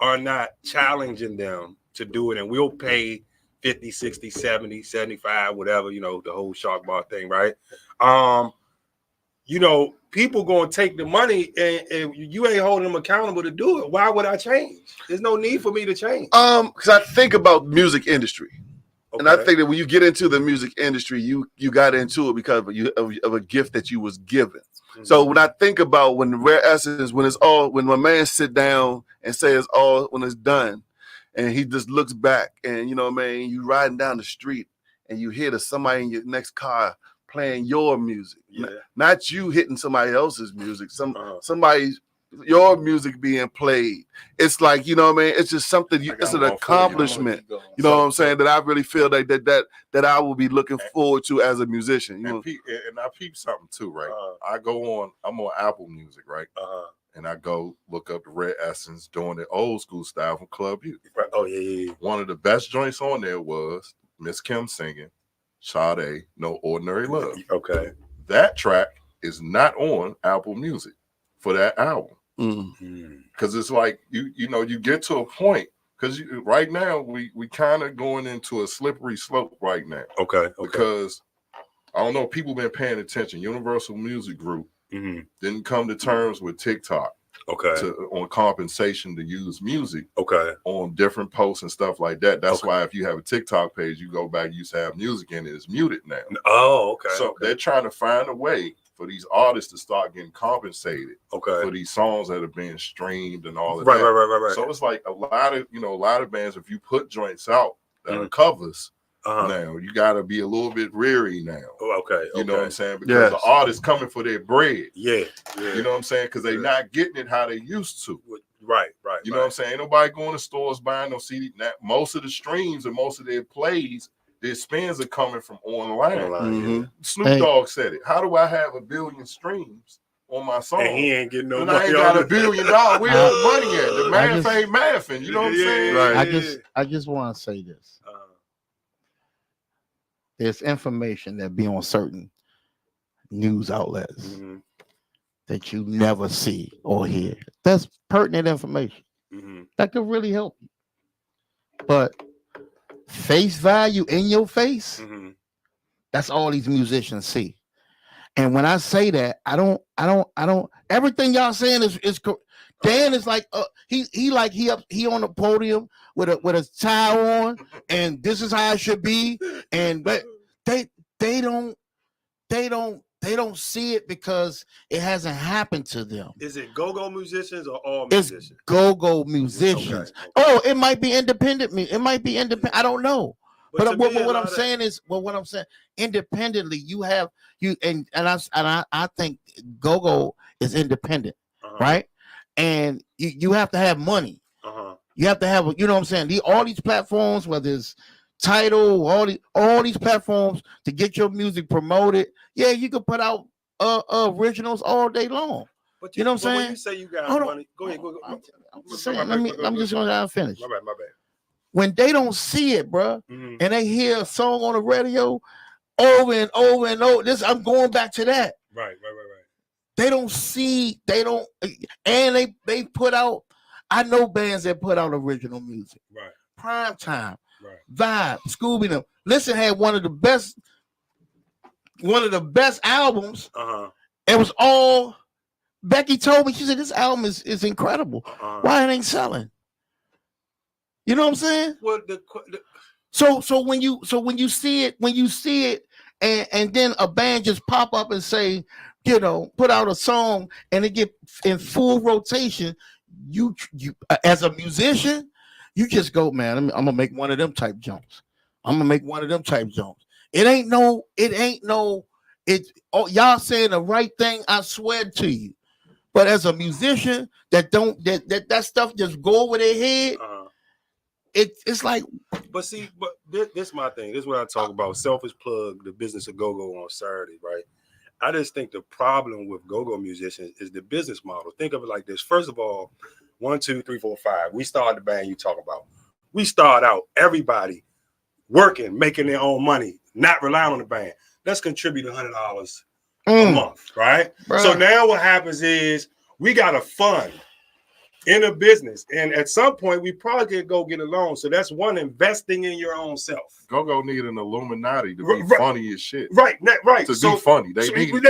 are not challenging them to do it, and we'll pay 50, 60, 70, 75, whatever, the whole shark bar thing, right? People gonna take the money and you ain't holding them accountable to do it. Why would I change? There's no need for me to change. Because I think about music industry. Okay. And I think that when you get into the music industry, you got into it because of a gift that you was given. So when I think about when Rare Essence, when my man sit down and says all when it's done, and he just looks back and, you know what I mean, you riding down the street and you hear somebody in your next car playing your music, not you hitting somebody else's music, somebody's your music being played. It's like, you know what I mean? It's just something, it's an accomplishment, you know what I'm saying, that I really feel like that I will be looking forward to as a musician. And I peep something too, right? I'm on Apple Music, right? And I go look up the Red Essence doing the old school style from Club U. Right. Oh, yeah. One of the best joints on there was Miss Kim singing Sade, No Ordinary Love. Okay. That track is not on Apple Music for that album. Because it's like, you get to a point, because right now we kind of going into a slippery slope right now. Okay. Because, I don't know, people been paying attention. Universal Music Group didn't come to terms with TikTok on compensation to use music on different posts and stuff like that. That's why if you have a TikTok page, you go back, you used to have music in it, it's muted now. Oh, okay. So they're trying to find a way for these artists to start getting compensated for these songs that are being streamed and all of that. Right. So it's like a lot of bands, if you put joints out that are covers, now you got to be a little bit weary now. You know what I'm saying? Because the artists coming for their bread. Yeah. You know what I'm saying? Because they're not getting it how they used to. Right. You know what I'm saying? Ain't nobody going to stores buying no CD. Now, most of the streams and most of their plays, their spins are coming from online. Mm-hmm. Snoop Dogg said it. How do I have 1 billion streams on my song? And he ain't getting no and money. I ain't got $1 billion. Where's the money at? The math ain't mathing. You know what I'm saying? Right. I just want to say this. There's information that be on certain news outlets that you never see or hear. That's pertinent information. That could really help you. But face value in your face, that's all these musicians see. And when I say that, I don't everything y'all saying is Dan is like he on the podium with a tie on, and this is how it should be. And but they don't see it because it hasn't happened to them. Is it go-go musicians or all musicians? It's go-go musicians. Okay. Oh, it might be independent. It might be independent. I don't know. But what I'm saying is, independently, I think go-go is independent, right? And you have to have money. You have to have, you know what I'm saying? All these platforms, whether it's Tidal, all these platforms to get your music promoted. Yeah, you can put out originals all day long. But you know what I'm saying? When you say you got money, go ahead. I'm just saying. I'm just gonna finish. My bad. When they don't see it, bro, and they hear a song on the radio over and over and over, I'm going back to that. Right. They don't see, and they put out. I know bands that put out original music. Right. Prime Time. Right. Vibe. Scooby Doo. Listen had one of the best albums. It was all. Becky told me, she said this album is incredible. Why it ain't selling? You know what I'm saying? Well, so when you see it, and then a band just pop up and say, you know, put out a song and it get in full rotation, you as a musician, you just go, man, I'm gonna make one of them type jumps. It ain't no. Y'all saying the right thing, I swear to you. But as a musician that stuff just go over their head. It's like, but this is my thing. This is what I talk about. Selfish plug, the business of go-go on Saturday, right? I just think the problem with go-go musicians is the business model. Think of it like this. First of all, 1, 2, 3, 4, 5. We started the band you talk about. We start out everybody working, making their own money, not relying on the band. Let's contribute $100 a month, right? Bruh. So now what happens is we got a fund in a business, and at some point we probably could go get a loan. So that's one, investing in your own self. Go need an Illuminati to be funny as shit. Right. To be funny. They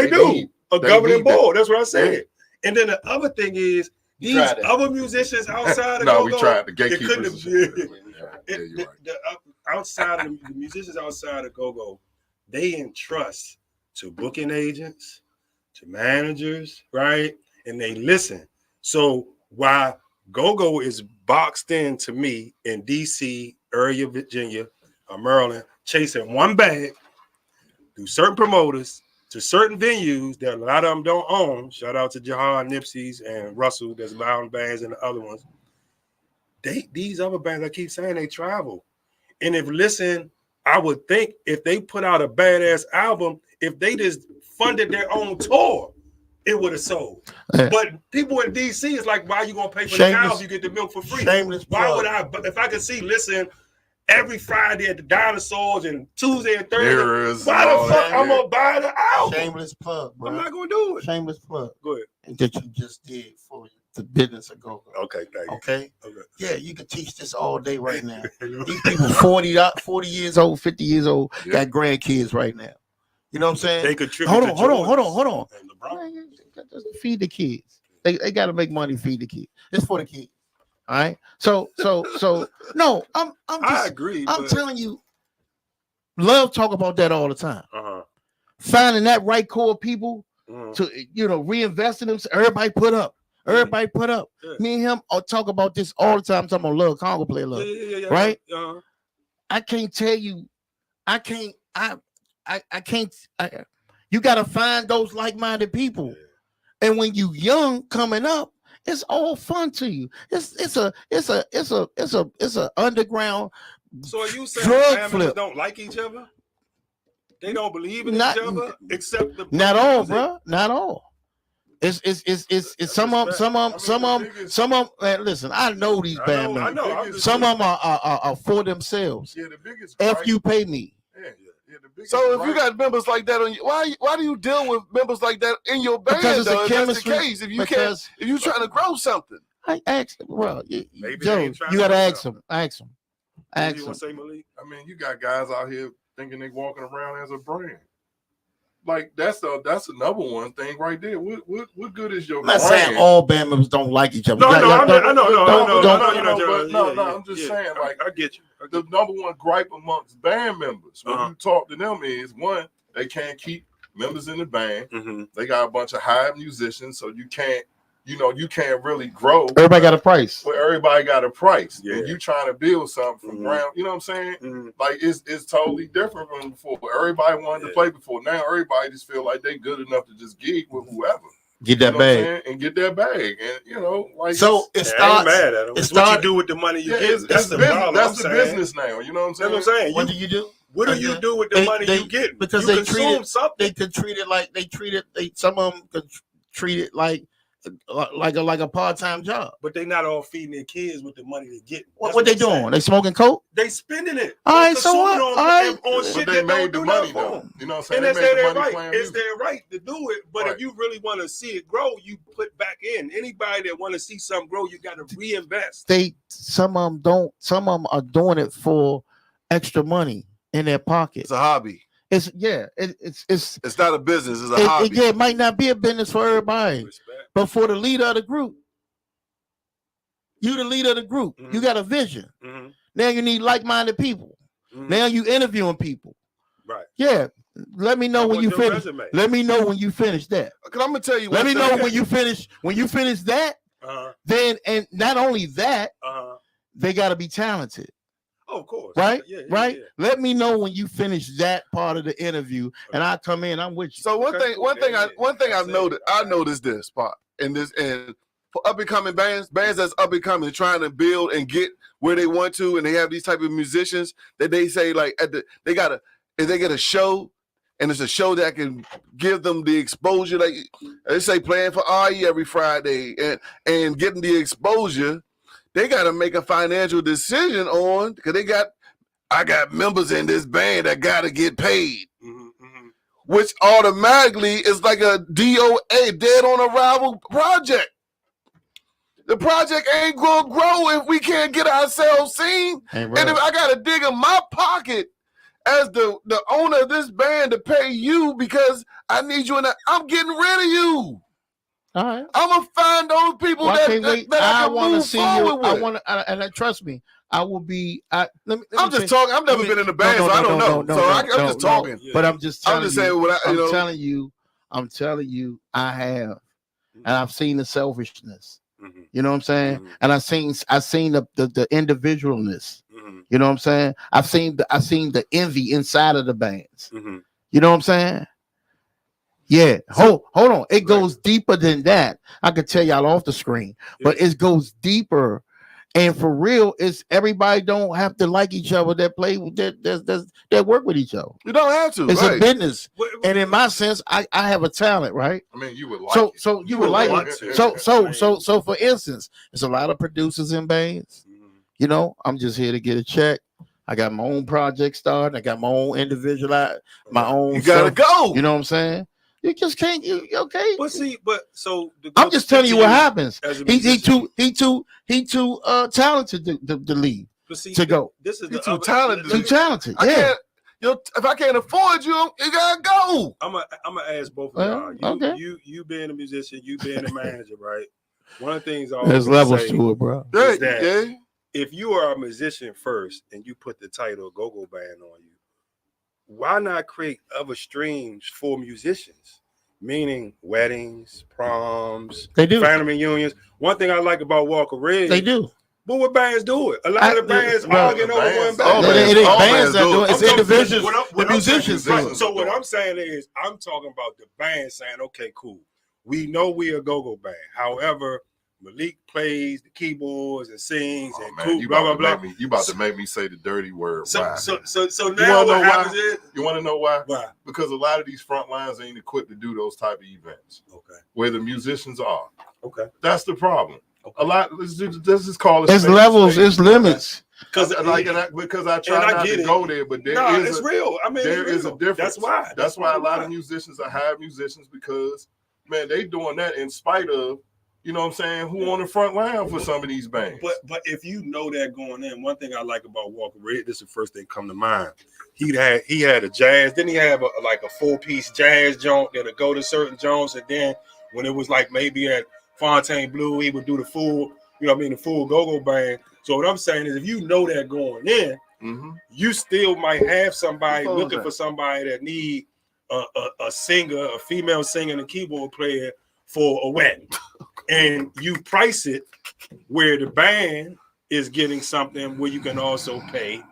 do a governing board. That's what I said. And then the other thing is these other musicians outside of go-go. We tried the gatekeepers. Outside of the musicians outside of go-go, they entrust to booking agents, to managers, right? And they listen. So while go-go is boxed in to me in DC, area, Virginia, or Maryland, chasing one bag through certain promoters to certain venues that a lot of them don't own. Shout out to Jahar, Nipsey's, and Russell. There's loud bands and the other ones. These other bands, I keep saying, they travel. And I would think if they put out a badass album, if they just funded their own tour, it would have sold. Yeah. But people in DC is like, why are you gonna pay for the cow if you get the milk for free? Why would I? If I could listen every Friday at the Dinosaurs and Tuesday and Thursday, why the fuck I'm gonna buy the album? Shameless plug, bro. I'm not gonna do it. Shameless plug. Go ahead. That you just did for the business of go-go. Okay, thank you. Okay. Yeah, you can teach this all day right now. These people 40 years old, 50 years old, got grandkids right now. You know what I'm saying? They contribute. Hold on. Feed the kids. They got to make money. Feed the kids. It's for the kids. All right. So no, I agree. I'm telling you, Love talk about that all the time. Finding that right core of people to reinvest in them. So everybody put up. Yeah. Me and him talk about this all the time. Talking about Love, Congo play Love. Yeah. Right? I can't tell you. I can't. You got to find those like-minded people. And when you young coming up It's all fun to you. It's a underground. So are you saying drug family flip. don't like each other? They don't believe in Not- each other, except the Not all, music? bro. Not all. It's some of them. Man, listen, I know these band members. I know. I'm just Some of them are for themselves. Yeah, the biggest. If you pay me. The biggest So if you got members like that on you, why do you deal with members like that in your band? Because it's a though, if that's the chemistry. case, if you're trying to grow something, I asked him. Well, Maybe they Joe, ain't trying you to gotta do ask something. him. Ask him. What Ask you him. want to say, Malik? I mean, you got guys out here thinking they walking around as a brand. Like that's another one thing right there. What good is your I'm not brand? saying all band members don't like each other. No, You got- I No, I'm just saying, like, I get you. the number one gripe amongst band members when Uh-huh. you talk to them is one, they can't keep members in the band. Mm-hmm. They got a bunch of hired musicians, so you can't really grow. Everybody got a price. Well, everybody got a price. Yeah. And you trying to build something from Mhm. ground, you know what I'm saying? Mm-hmm. Like it's totally different from before. Everybody wanted to play before. Now everybody just feel like they good enough to just gig with whoever. Get You that know what I'm bag. saying? And get that bag. And like So it I ain't starts. mad at them. it It's what you start- do with the money you yeah, get. it's That's the business. problem. That's I'm the saying. business now. You know what I'm That's saying? what I'm saying. What do you do? What do you do with the They- money they- you get? because you they treat consume it- something. They could treat it like some of them could treat it like a part-time job. But they not all feeding their kids with the money they get. What they doing? They smoking coke? They spending it. All right, so Consuming what? On, All right. on But shit they that made don't the do money nothing for though. them. You know what I'm saying? And They that's made the their money right. playing It's music. their right to do it. But Right. if you really want to see it grow, you put back in. Anybody that want to see something grow, you got to reinvest. Some of them don't. Some of them are doing it for extra money in their pocket. it's a hobby. It's It's not a business. It's a hobby. it might not be a business for everybody, Respect. but for the leader of the group, you the leader of the group. Mhm. You got a vision. Mm-hmm. Now you need like-minded people. Mhm. Now you interviewing people. Right. Yeah. Let me know I when want you your finish. resume. Let me know when you finish that. Because I'm gonna tell you. Let me one know thing. when you finish. When you finish that, Uh-huh. then and not only that, Uh-huh. they got to be talented, Oh, of course. right? Yeah, right. yeah. Let me know when you finish that part of the interview, and I come in. I'm with you. So one Okay, thing I've That's it. noticed. I noticed this part and for up and coming bands that's up and coming, trying to build and get where they want to, and they have these type of musicians that they say like if they get a show, and it's a show that can give them the exposure. Like they say, playing for RE every Friday and getting the exposure, they got to make a financial decision on because I got members in this band that got to get paid. Mm-hmm. Which automatically is like a DOA, dead on arrival project. The project ain't gonna grow if we can't get ourselves seen. Hey, And if bro. I gotta dig in my pocket as the owner of this band to pay you because I need you I'm getting rid of you. All right. I'm gonna find those people Well, I that can't wait. I I can want to move see you. forward I with. want to, and trust me, I will be. Let me I'm just say- talking. I've never let me- been in a band, so I don't know. I'm just talking. But I'm just telling I'm just you. saying what I, I'm you know. telling you, I have, and I've seen the selfishness. Mm-hmm. You know what I'm saying? Mhm. And I seen the individualness. Mm-hmm. You know what I'm saying? I've seen the envy inside of the bands. Mm-hmm. You know what I'm saying? Yeah. Hold on. It goes deeper than that. I could tell y'all off the screen, but it goes deeper. And for real, it's everybody don't have to like each other that play with that work with each other. You don't have to. It's right. a business. And in my sense, I have a talent, right? I mean, you would like So it. so you would like want it. to. So for instance, there's a lot of producers in bands. You know, I'm just here to get a check. I got my own project started. I got my own individual, my own. You gotta stuff. go. You know what I'm saying? You just can't. You okay? But see, so I'm just telling you what happens. as a He musician. too talented to leave But see, to go. This is You're the too other- talented. Too talented. I Yeah. can't. If I can't afford you, you gotta go. I'm gonna ask both of Well, y'all. okay. You being a musician, you being a manager, right? One of the things I There's always levels say, to it, bro. Yeah, that- yeah. if you are a musician first and you put the title Go-Go Band on you, why not create other streams for musicians? Meaning weddings, proms, They do. family reunions. One thing I like about Walker Red, They do. but what bands do it? A lot of the bands well, arguing over one bands- band. all It ain't all bands that do do it. it. It's I'm talking- individuals. what The I'm saying musicians is- do it. So what I'm saying is, I'm talking about the band saying, okay, cool. We know we a go-go band. However, Malik plays the keyboards and sings and Man, cool, you blah about blah to blah. make me. You about to make me say the dirty word. So Why? so You now wanna what know happens why? is You want to know why? why? Because a lot of these front lines ain't equipped to do those type of events. Okay. Where the musicians are. Okay. That's the problem. Okay. A lot. Let's just call it. It's levels, it's limits. Because I try not to go there, but it's real. I mean, there it's is a real. difference. That's why a lot of musicians are hired musicians because man, they doing that in spite of, you know what I'm saying, who on the front line for some of these bands. But if you know that going in, one thing I like about Walker Red, this is the first thing come to mind. He had a jazz, then he had a 4-piece jazz joint that'll go to certain joints, and then when it was like maybe at Fontainebleau, he would do the full, the full go-go band. So what I'm saying is if you know that going in, you still might have somebody looking for somebody that need a singer, a female singer and a keyboard player for a wedding. And you price it where the band is getting something where you can also pay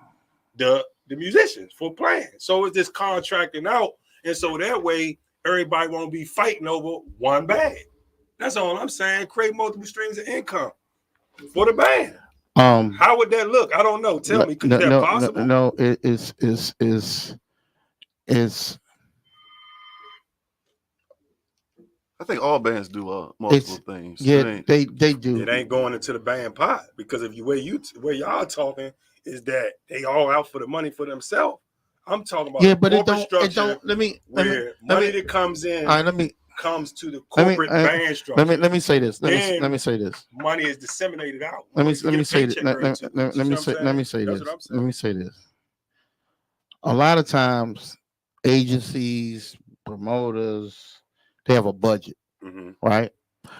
the musicians for playing. So it's just contracting out. And so that way everybody won't be fighting over one band. That's all I'm saying. Create multiple streams of income for the band. How would that look? I don't know. Tell me, is that possible? No, it's I think all bands do multiple things. Yeah, they do. It ain't going into the band pot because if where y'all talking is that they all out for the money for themselves. I'm talking about but corporate it don't. Money that comes in. All right, comes to the corporate band structure. Let me say this. Let me say this. Money is disseminated out. Let me say this. Let me say this. A lot of times, agencies, promoters, they have a budget, right?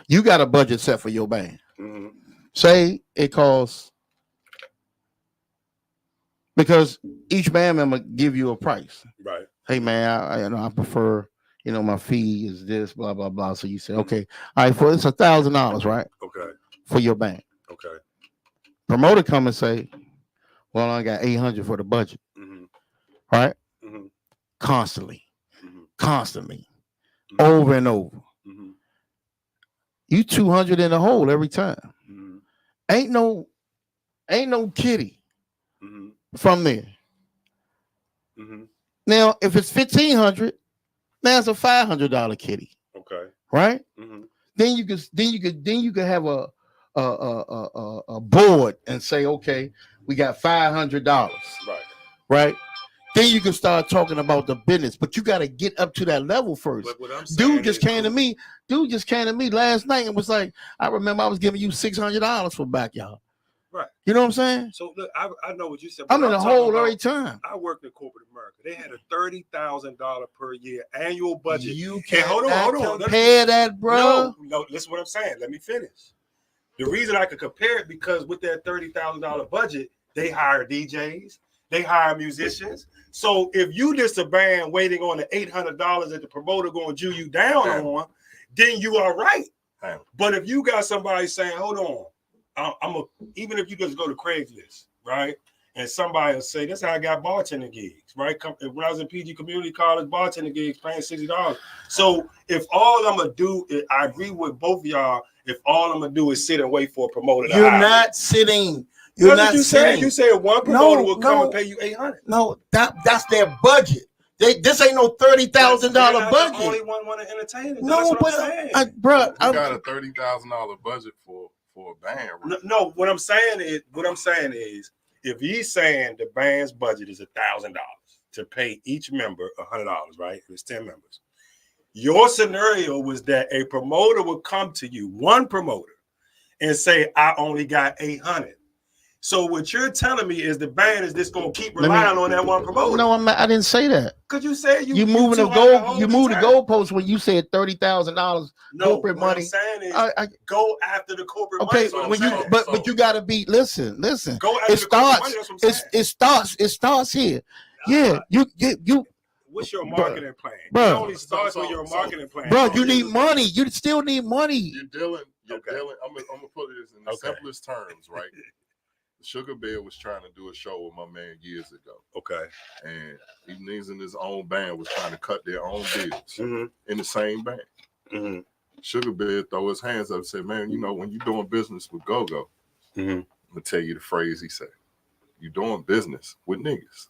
You got a budget set for your band. Say it costs, because each band member give you a price. Right. Hey man, I prefer, my fee is this, blah blah blah. So you say, okay, all right, it's $1,000, right? Okay. For your band. Okay. Promoter come and say, well, I got $800 for the budget, right? Constantly, over and over. You 200 in the hole every time. Ain't no kitty from there. Now, if it's $1,500, now it's a $500 kitty. Okay. Right? Then you could have a board and say, okay, we got $500. Right? Then you can start talking about the business, but you got to get up to that level first. Dude just came to me last night and was like, I remember I was giving you $600 for backyard. Right. You know what I'm saying? So look, I know what you said. I'm in a hole every time. I worked in corporate America. They had a $30,000 per year annual budget. You can't hold on. compare that, bro. No, listen what I'm saying. Let me finish. The reason I could compare it because with that $30,000 budget, they hire DJs, they hire musicians. So if you just a band waiting on the $800 that the promoter going to Jew you down on, then you are right. But if you got somebody saying, hold on, even if you just go to Craigslist, right? And somebody will say, that's how I got bartending gigs, right? When I was in PG Community College, bartending gigs paying $60. So if all I'm going to do, I agree with both of y'all, if all I'm going to do is sit and wait for a promoter to hire me. You're not sitting. You're not sitting. You said one promoter will come and pay you $800. No, that's their budget. This ain't no $30,000 budget. The only one want to entertain it. No, but bro, I got a $30,000 budget for a band. Right? No, what I'm saying is, if he's saying the band's budget is $1,000 to pay each member $100, right? It's 10 members. Your scenario was that a promoter would come to you, one promoter, and say, I only got $800. So what you're telling me is the band is just gonna keep relying on that one promoter. No, I didn't say that. Cause you said you moving the goal. You moved the goalpost when you said $30,000 corporate money. I'm saying is go after the corporate money. Okay, but you gotta be listen. Go after the corporate money. That's what I'm saying. It starts here. Yeah, you. What's your marketing plan? Bro, it only starts with your marketing plan. Bro, you need money. You still need money. You're dealing. I'm gonna put it in the simplest terms, right? Sugar Bear was trying to do a show with my man years ago. Okay. And he's in his own band was trying to cut their own deals in the same band. Sugar Bear throw his hands up and say, man, you know, when you're doing business with GoGo, I'm going to tell you the phrase he said. You're doing business with niggas.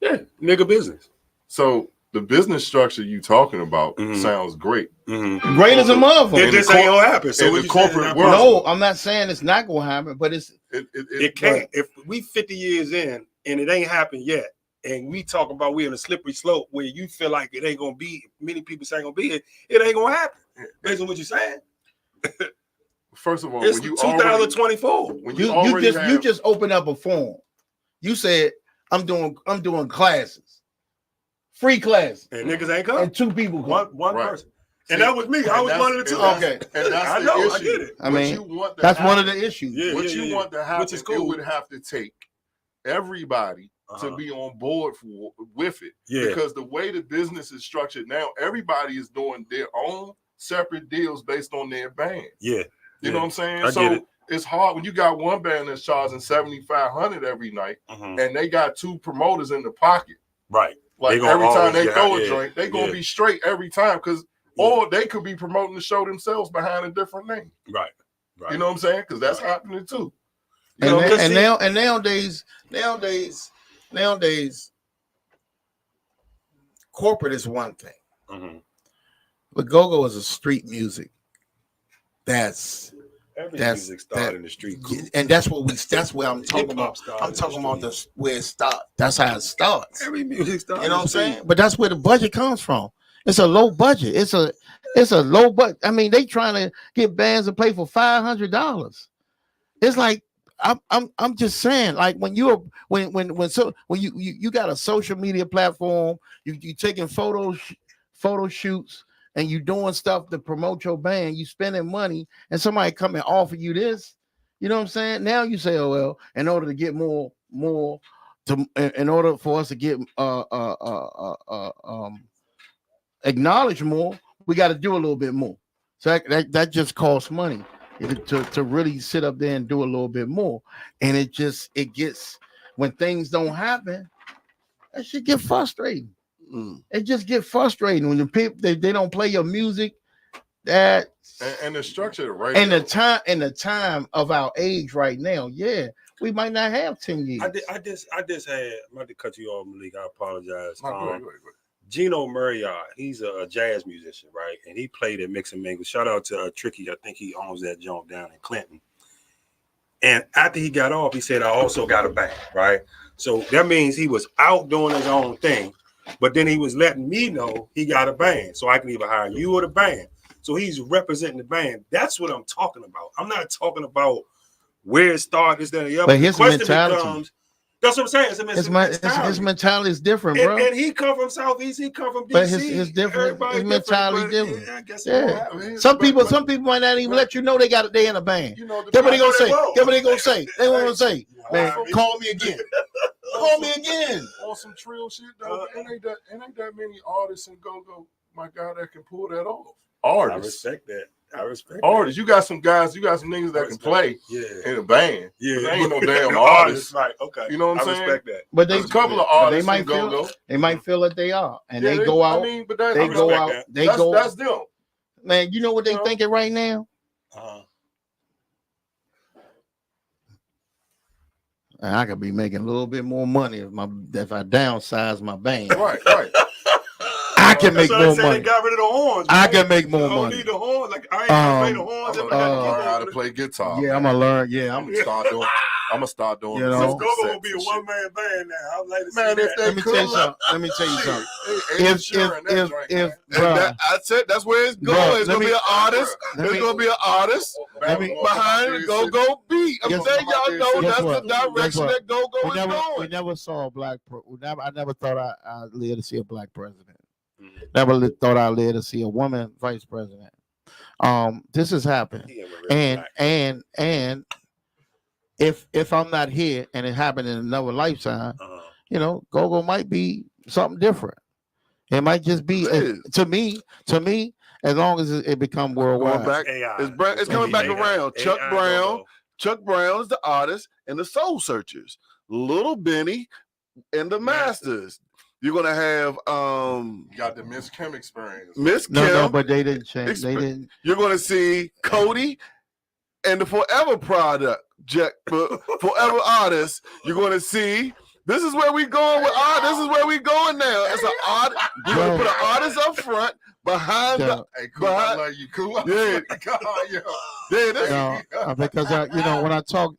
Yeah, nigga business. So the business structure you talking about sounds great. Great as a motherfucker. It just ain't gonna happen. So in the corporate world. No, I'm not saying it's not gonna happen, but it can't. If we 50 years in and it ain't happened yet, and we talk about we in a slippery slope where you feel like it ain't gonna be, many people say ain't gonna be it ain't gonna happen. Based on what you're saying. First of all, it's when you 2024. When you just open up a form. You said I'm doing classes, free classes, and niggas ain't come. And 2 people come. One person. And that was me. I was one of the 2. Okay. And that's I know, issue. I get it. I mean, that's one of the issues. Yeah, what you want to happen, which is cool. It would have to take everybody to be on board with it. Yeah. Because the way the business is structured now, everybody is doing their own separate deals based on their band. Yeah. You know what I'm saying? I get it. It's hard when you got one band that's charging $7,500 every night, and they got 2 promoters in the pocket. Right. Like every time they throw a joint, they gonna be straight every time because or they could be promoting the show themselves behind a different name. Right. You know what I'm saying? Because that's happening too. Nowadays, corporate is one thing, but GoGo is a street music. Every music started in the street, and that's where I'm talking about. I'm talking about where it starts. That's how it starts. Every music started. You know what I'm saying? But that's where the budget comes from. It's a low budget. It's a low budget. I mean, they trying to get bands to play for $500. It's like I'm just saying, like when you got a social media platform, you taking photo shoots. And you doing stuff to promote your band, you spending money, and somebody come and offer you this, you know what I'm saying? Now you say, oh well, in order to get in order for us to get acknowledged more, we got to do a little bit more. So that just costs money to really sit up there and do a little bit more, and it gets when things don't happen, that shit get frustrating. It just get frustrating when the people they don't play your music. That and the structure right and the time of our age right now, we might not have 10 years. I just had. I'm about to cut you off, Malik. I apologize. Go ahead. Gino Marriott, he's a jazz musician, right? And he played at Mix and Mingle. Shout out to Tricky. I think he owns that joint down in Clinton. And after he got off, he said, "I also got a band," right? So that means he was out doing his own thing. But then he was letting me know he got a band, so I can either hire you or the band. So he's representing the band. That's what I'm talking about. I'm not talking about where it started, this, that, and the other. But his mentality. That's what I'm saying. His mentality is different, bro. And he come from Southeast. He come from DC. But his different. His mentality different. I guess Some people might not even let you know they got a day in a band. You know, Get what they gonna say. They want to say, man, call me again. Call me again. On some trill shit though. It ain't that many artists in GoGo, my God, that can pull that off. Artists. I respect artists. You got some guys, you got some niggas that can play in a band. Yeah. They ain't no damn artists. Right. Okay. You know what I'm saying? I respect that. But there's a couple of artists they might feel that they are. And they go out. I mean, but that's, they go out. That. That's them. Man, you know what they thinking right now? I could be making a little bit more money if I downsize my band. Right. I can make more money. They got rid of the horns. I can make more money. I don't need the horns. Like I ain't gonna play the horns. I'm gonna learn how to play guitar. Yeah, I'm gonna learn. Yeah, I'm gonna start doing. You know, so GoGo will be a one-man band now. I'm like, let me tell you something. If I said that's where it's going. It's gonna be an artist. There's gonna be an artist behind the GoGo beat. I'm saying y'all know that's the direction that GoGo is going. We never saw a black. I never thought I'd live to see a black president. Never thought I'd live to see a woman vice president. This has happened, and if I'm not here and it happened in another lifetime, you know, GoGo might be something different. It might just be to me. As long as it become worldwide, it's coming back around. Chuck Brown is the artist, and the Soul Searchers, Little Benny, and the Masters. You're gonna have You got the Miss Kim experience. Miss Kim. No, but they didn't change. They didn't. You're gonna see Cody and the Forever product, Forever artist. You're gonna see. This is where we going with art. This is where we going now. It's an art. We're gonna put an artist up front behind the. Hey, cool. I love you, cool. Yeah. Yeah, No, because when I talk,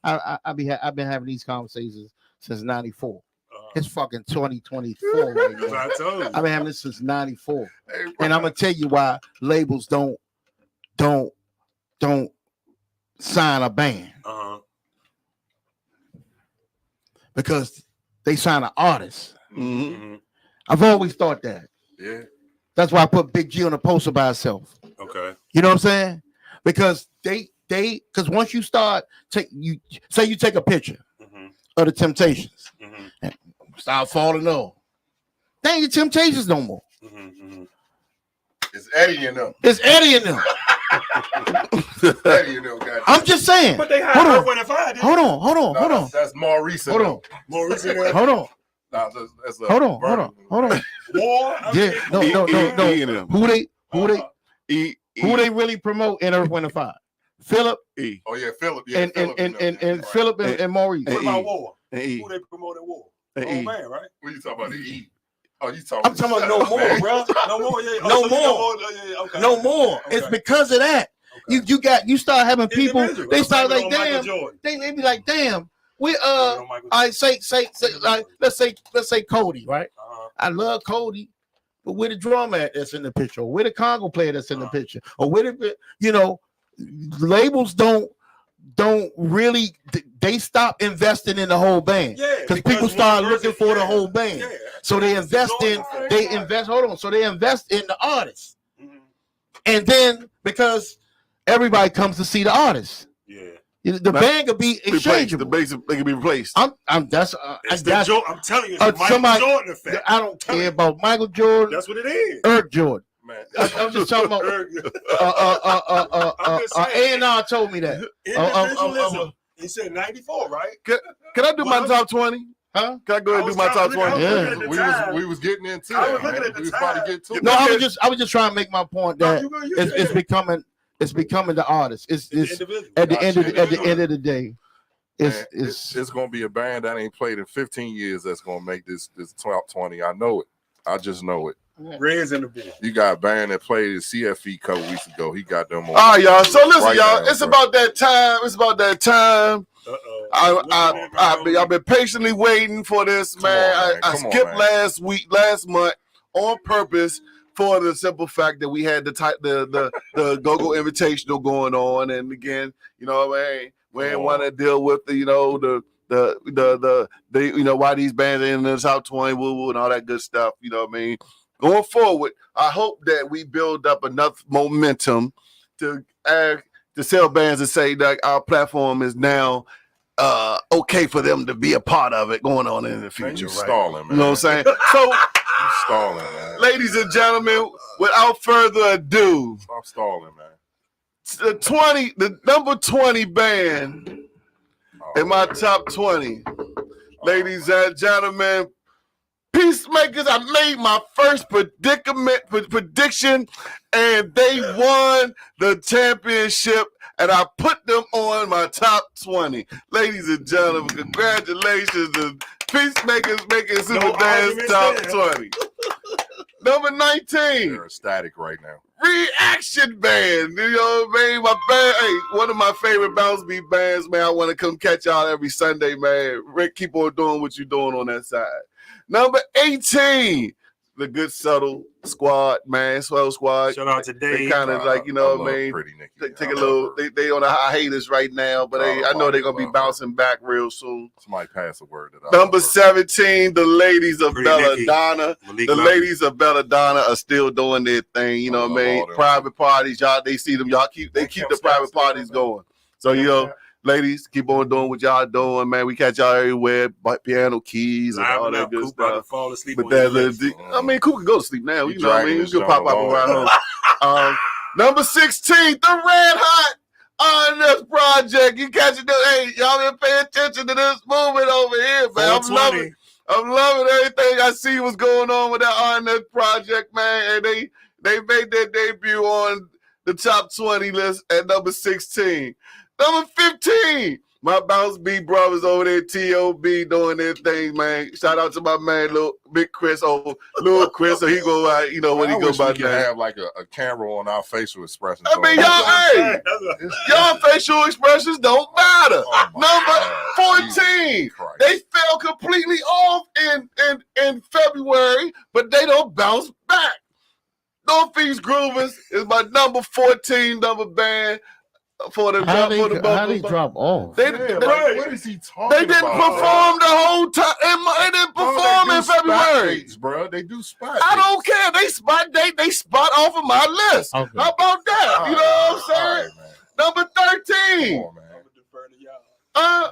I've been having these conversations since '94. It's fucking 2024 right now. I told you. I've been having this since '94, and I'm gonna tell you why labels don't sign a band. Because they sign an artist. Mm-hmm. I've always thought that. Yeah. That's why I put Big G on the poster by itself. Okay. You know what I'm saying? Because because once you start you take a picture of the Temptations and start falling off. They ain't the Temptations no more. It's Eddie and them. It's Eddie and them. Eddie and them, goddamn. I'm just saying. But they had Earth, Wind & Fire. Hold on. That's more recent. Hold on. Hold on. Nah, that's Hold on. War? Yeah, no. Who they really promote in Earth, Wind & Fire? Philip E. Oh yeah, Philip. Yeah, and Philip and Maurice. What about War? And E. Who they promoted War? And Oh E. man, right? What you talking about? The E. Oh, you talking? I'm talking about no more, bro. No more, yeah. No so more. Okay. No more. Okay. It's because of that. You start having people. Individual. They start like, Michael damn. Jordan. They be like, damn. We Michael I say like let's say Cody, right? Uh-huh. I love Cody, but where the drummer at that's in the picture, or where the Congo player that's in the picture, or where the labels don't really, they stop investing in the whole band. Yeah, because people start looking for the whole band. Yeah. So they invest in the artist. And then because everybody comes to see the artist. Yeah. The band could be exchangeable. The bass they can be replaced. I'm I'm telling you, it's the Michael Jordan effect. I don't care about Michael Jordan. That's what it is. Eric Jordan. Man. I'm just talking about A&R told me that. Individualism. He said 94, right? Can I do my top 20? Huh? Can I go ahead and do my top 20? Yeah. We was getting into I that. was looking Man. at the We was time. about to get to it. No, I was just trying to make my point that it's becoming the artist. It's at the end of the day. It's gonna be a band that ain't played in 15 years that's gonna make this top 20. I know it. I just know it. Red's in the board. You got a band that played at CFE a couple weeks ago. He got them on. All right, y'all. So listen, right y'all. now, It's bro. about that time. It's about that time. I've been patiently waiting for this, man. I skipped last month on purpose for the simple fact that we had the Go-Go Invitational going on, and again, you know what I mean. We ain't want to deal with the why these bands are in the top 20, woo and all that good stuff. You know what I mean. Going forward, I hope that we build up enough momentum to sell bands and say that our platform is now okay for them to be a part of it going on in the future. Man, you right? stalling, man. You know what I'm saying? So, You stalling, man. ladies and gentlemen, without further ado, Stop stalling, man. the number 20 band in my top 20. Ladies and gentlemen, Peacemakers, I made my first prediction, and they won the championship, and I put them on my top 20. Ladies and gentlemen, congratulations to Peacemakers making Super Dance top 20. Number 19. They're ecstatic right now. Reaction Band. You know what I mean? My band, hey, one of my favorite bounce beat bands, man. I want to come catch y'all every Sunday, man. Rick, keep on doing what you're doing on that side. Number 18, the Good Subtle Squad, man. Swell Squad. Shout out to Dave. They kind of like, you know what I mean? Take a little, they on a hiatus right now, but I know they're going to be bouncing back real soon. Somebody pass a word. Number 17, the ladies of Belladonna. The ladies of Belladonna are still doing their thing, you know what I mean? Private parties, y'all, they see them, y'all keep the private parties going. So, you know, ladies, keep on doing what y'all doing, man. We catch y'all everywhere, piano keys and all that good stuff. Fall asleep But I mean, Coop can go to sleep now. You know what I mean? You can pop up around home. Number 16, the Red Hot on this project. You catch it? Hey, y'all been paying attention to this movement over here, man. I'm loving it. I'm loving everything I see what's going on with that RNS project, man. And they made their debut on the top 20 list at number 16. Number 15, my Bounce B brothers over there, T.O.B. doing their thing, man. Shout out to my man, little Big Chris, little Chris. So he go out, you know, when he go by we can have like a camera on our facial expressions. I mean, y'all facial expressions don't matter. Number 14, they fell completely off in February, but they don't bounce back. Northeast Groovers is my number 14 number band for the how they drop off? What is he talking about? They didn't perform the whole time. They didn't perform in February, dates, bro. They do spot. I don't care. They spot off of my list. Okay. How about that? You know what I'm saying? Number 13. Come on, man.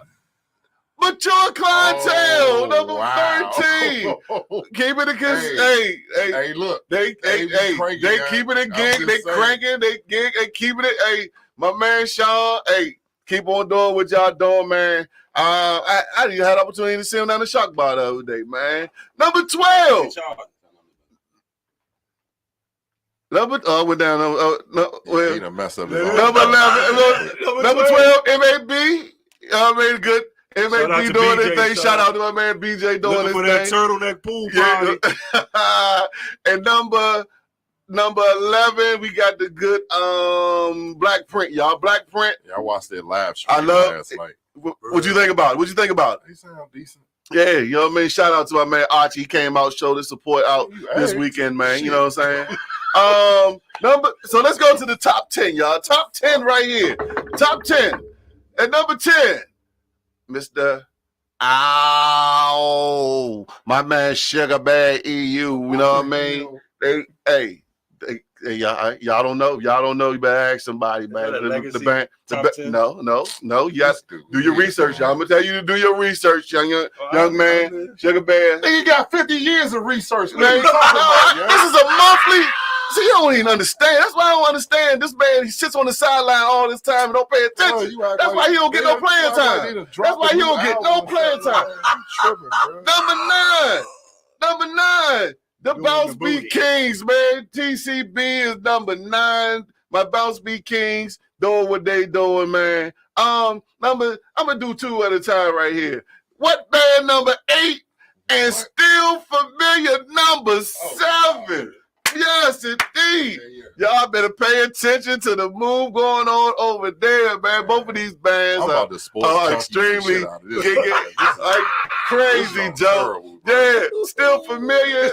Mature clientele, number 13. Keep it a Hey, look. They keeping it gig. They cranking. They gig. They keeping it. Hey, my man Sean. Hey, keep on doing what y'all doing, man. I didn't have the opportunity to see him down the Shock Bar the other day, man. Number 12. Went down. He done messed up his own. Number 11. Number 12. MAB. Y'all made good. MAB doing his thing. Shout out to my man BJ doing his thing. That turtleneck pool party. Yeah. And number 11, we got the good Black Print, y'all. Black Print. Yeah, I watched that live stream last night. What you think about it? He sound decent. Yeah, you know what I mean? Shout out to my man Archie. He came out, showed his support out this weekend, man. Shit. You know what I'm saying? So let's go to the top 10, y'all. Top 10 right here. Top 10. At number 10. Mr. My man Sugar Bad EU, you know what I mean? Y'all don't know. You better ask somebody, man. The band, no. You got to do your research. I'm gonna tell you to do your research, young man. Sugar Bad. You got 50 years of research. This is a monthly. See, you don't even understand. That's why I don't understand. This man, he sits on the sideline all this time and don't pay attention. That's why he don't get no playing time. That's why he don't get no playing time. Number 9. The Bounce B Kings, man. TCB is number 9. My Bounce B Kings doing what they doing, man. I'm gonna do 2 at a time right here. What band number 8 and still familiar number 7? Yes, indeed. Y'all better pay attention to the move going on over there, man. Both of these bands are extremely like crazy, Joe. Yeah, still familiar.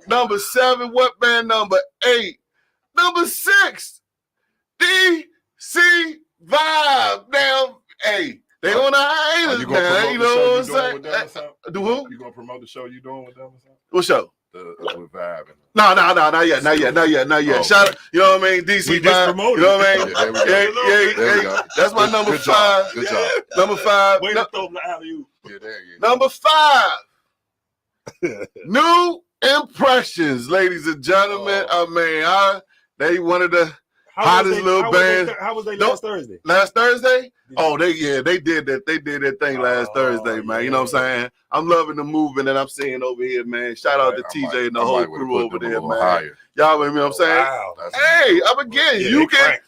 Number 7. What band number 8? Number 6. DC Vibe. Now, hey, they on the hiatus, man. You know what I'm saying? Do who? You gonna promote the show you doing with them or something? What show? With Vibe. No, not yet. Shout out, you know what I mean? DC we just promoted. You know what I mean? Yeah. That's my number 5. Good job. Number 5. Way to throw the alley-oop. Number 5. New Impressions, ladies and gentlemen. They one of the hottest little bands. How was they last Thursday? Last Thursday? Oh, they did that. They did that thing last Thursday, man. You know what I'm saying? I'm loving the movement that I'm seeing over here, man. Shout out to TJ and the whole crew over there, man. Y'all, you know what I'm saying? Wow. Hey, I'm again. You can.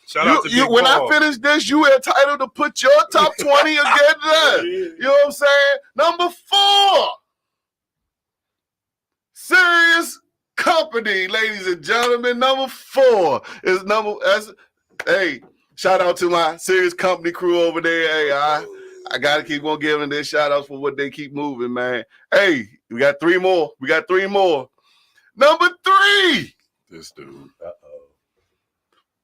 When I finish this, you entitled to put your top 20 again. You know what I'm saying? Number 4. Serious Company, ladies and gentlemen. Number 4 is hey, shout out to my Serious Company crew over there. Hey, I gotta keep on giving their shout outs for what they keep moving, man. Hey, we got 3 more. Number 3. This dude.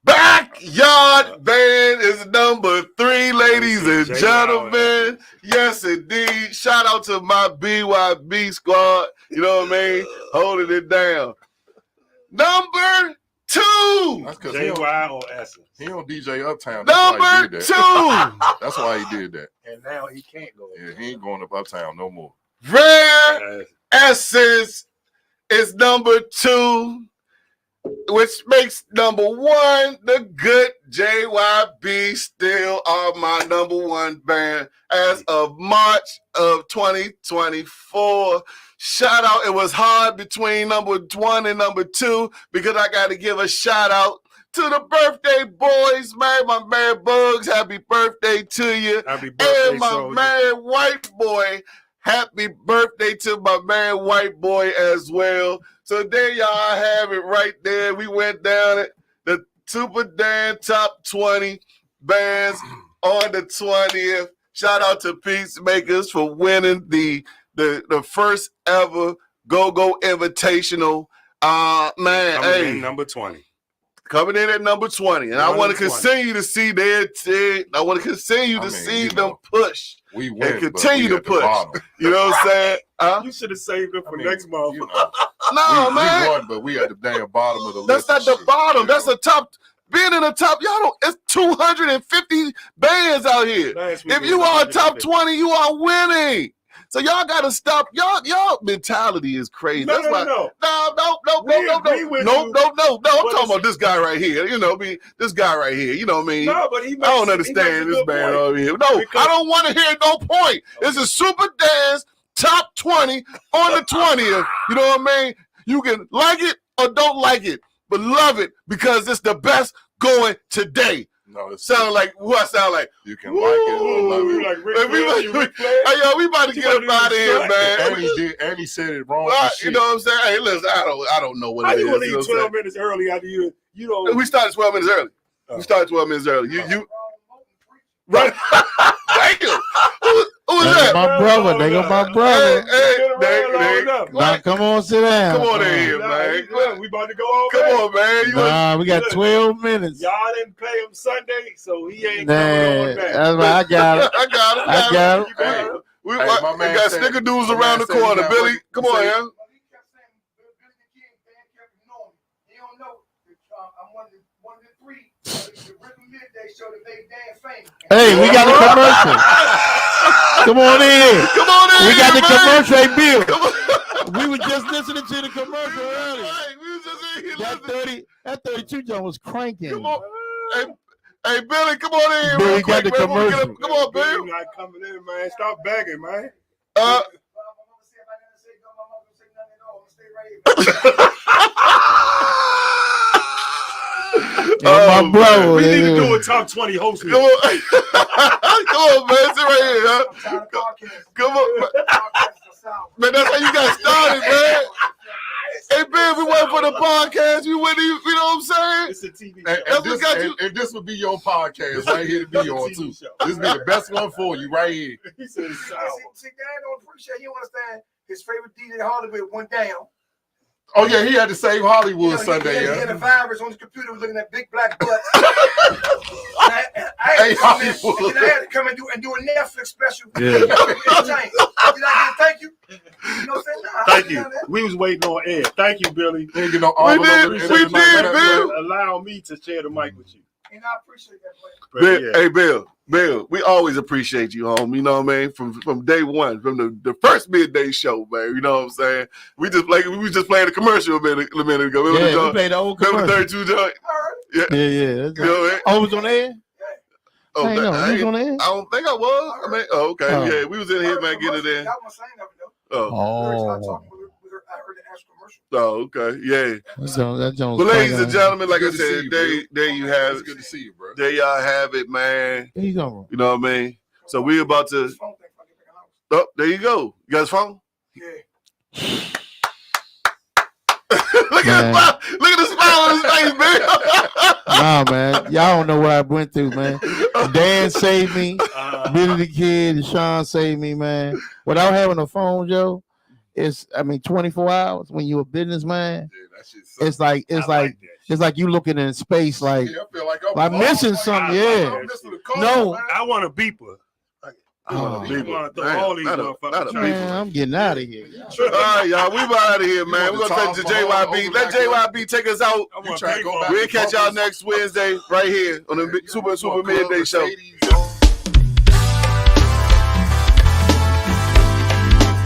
Backyard Band is number 3, ladies and gentlemen. Yes, indeed. Shout out to my BYB squad. You know what I mean? Holding it down. Number 2. JY or Essence. He on DJ Uptown. Number 2. That's why he did that. And now he can't go. Yeah, he ain't going up Uptown no more. Rare Essence is number 2. which makes number one the good JYB still are my number one band as of March of 2024. Shout out. It was hard between number one and number two because I got to give a shout out to the birthday boys, man. My man Bugs, happy birthday to you. Happy birthday, and my soldier. man White Boy, happy birthday to my man White Boy as well. So there y'all have it right there. We went down at the Super Dan Top 20 bands on the 20th. Shout out to Peacemakers for winning the first ever Go-Go Invitational. Man, Coming in number 20. Coming in at number 20. And I want to continue to see their team. I want to continue to see them push. We win, and continue to push. You know what I'm saying? You should have saved it for next month. You know, no, man. We won, but we at the damn bottom of the list. That's not the bottom. You That's the top. Being in the top, y'all don't. It's 250 bands out here. If you are top 20, you are winning. So y'all gotta stop. Y'all mentality is crazy. No. I'm talking about this guy right here. You know, this guy right here. You know what I mean? No, but I don't understand this man over here. No, I don't want to hear no point. This is Super Dance Top 20 on the 20th. You know what I mean? You can like it or don't like it, but love it because it's the best going today. No, it sound like what I sound like. You can like it or love it. Like we about to get up out of here, man. And he said it wrong. You know what I'm saying? Hey, listen, I don't know what it is. How you want to leave 12 minutes early after you don't? We started 12 minutes early. We started 12 minutes early. You right? Damn. Who is that? My brother. They go my brother. Hey, come on, sit down. Come on in here, man. We about to go on. Come on, man. We got 12 minutes. Y'all didn't pay him Sunday, so he ain't coming on back. That's right. I got it. I got it. We got snickerdoodles around the corner. Billy, come on, yeah. Hey, we got the commercial. Come on in. Come on in. We got the man. commercial, hey, Bill. We were just listening to the commercial earlier. Right. We was just in here That 32 John was cranking. Come on. Hey, Billy, come on in. Bill, real you got quick, the man. commercial. Come on, Bill. You're not coming in, man. Stop begging, man. My brother. We need to do a top 20 host. Come on. Come on, man. Sit right here, huh? Come on. Man, that's how you got started, man. Hey, Ben, if we went for the podcast, we wouldn't even, you know what I'm saying? It's a TV And this would be your podcast right here to be on, too. This would be the best one for you right here. He said it's sour. See, Dad don't appreciate, you understand, his favorite DJ Hollywood went down. Oh, yeah, he had to save Hollywood Sunday, He had a virus on his computer, was looking at big black butts. I had to come and do a Netflix special. Yeah. Did I get a thank you? You know what I'm saying? Nah, Thank you. We was waiting on Ed. Thank you, Billy. We did, Bill. Allow me to share the mic with you. And I appreciate that, man. Bill, hey, Bill, we always appreciate you, home. You know what I mean? From day one, from the first midday show, man. You know what I'm saying? We just playing the commercial a minute ago. We played the old commercial. Remember 32 joint? Yeah. You know what I mean? Oh, it was on the air? Oh, I know. He was on the air? I don't think I was. I mean, okay. Yeah, we was in here, man, getting it in. Oh, okay. Yeah. But ladies and gentlemen, like I said, there you have it. It's good to see you, bro. There y'all have it, man. There you go. You know what I mean? So we about to. Oh, there you go. You got his phone? Yeah. Look at the smile on his face, man. Nah, man. Y'all don't know what I went through, man. Dan saved me. Billy the Kid and Sean saved me, man. Without having a phone, Joe, 24 hours when you're a businessman. Yeah, it's like you looking in space, like I feel like I'm missing something. Yeah. No, I want a beeper. Oh, man, I'm getting out of here. All right, y'all. We out of here, man. We're gonna take to JYB. Let JYB take us out. We'll catch y'all next Wednesday right here on the Super Midday Show.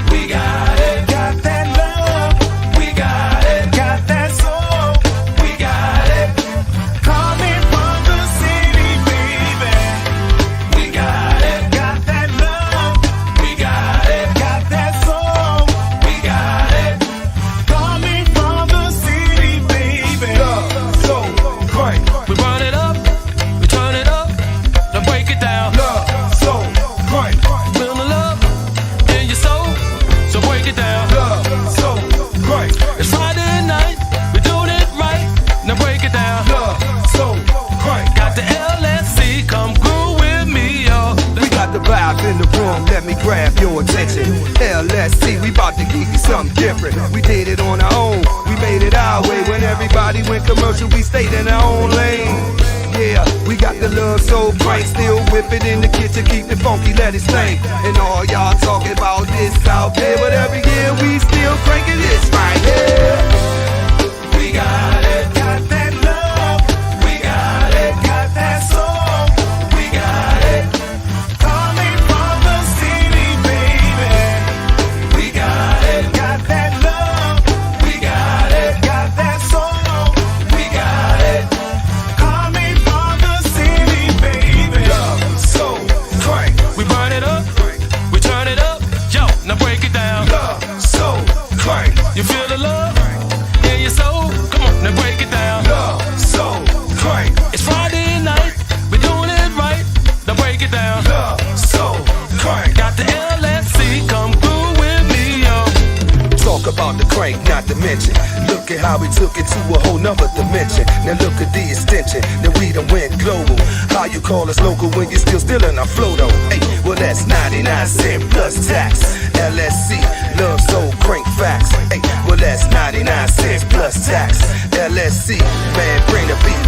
We got it, got that love. We got it, got that soul. We let's see, we bout to give you something different. We did it on our own, we made it our way. When everybody went commercial, we stayed in our own lane. Yeah, we got the love soul crank, still whip it in the kitchen, keep it funky, let it stank. And all y'all talking about this out there, but every year we still cranking this right here. We got it, got that love. We got it, got that soul. We got it, coming from the city, baby. We got it, got that love. We got it, got that soul. We got it, coming from the city, baby. Love, soul, crank. We burn it up, we turn it up. Yo, now break it down. Love, soul, crank. You feel the love in your soul? Come on, now break it down. Love, soul, crank. It's Friday night, we're doing it right. Now break it down. Love, soul, crank. Got the LSC, come through with me, yo. Talk about the crank, not to mention. Look at how we took it to a whole nother dimension. Now look at the extension, that we done went global. How you call us local when you're still stealing our flow though? Hey, well that's 99 cents plus tax. LSC, love soul crank facts. Hey, well that's 99 cents plus tax. LSC, man bring the beat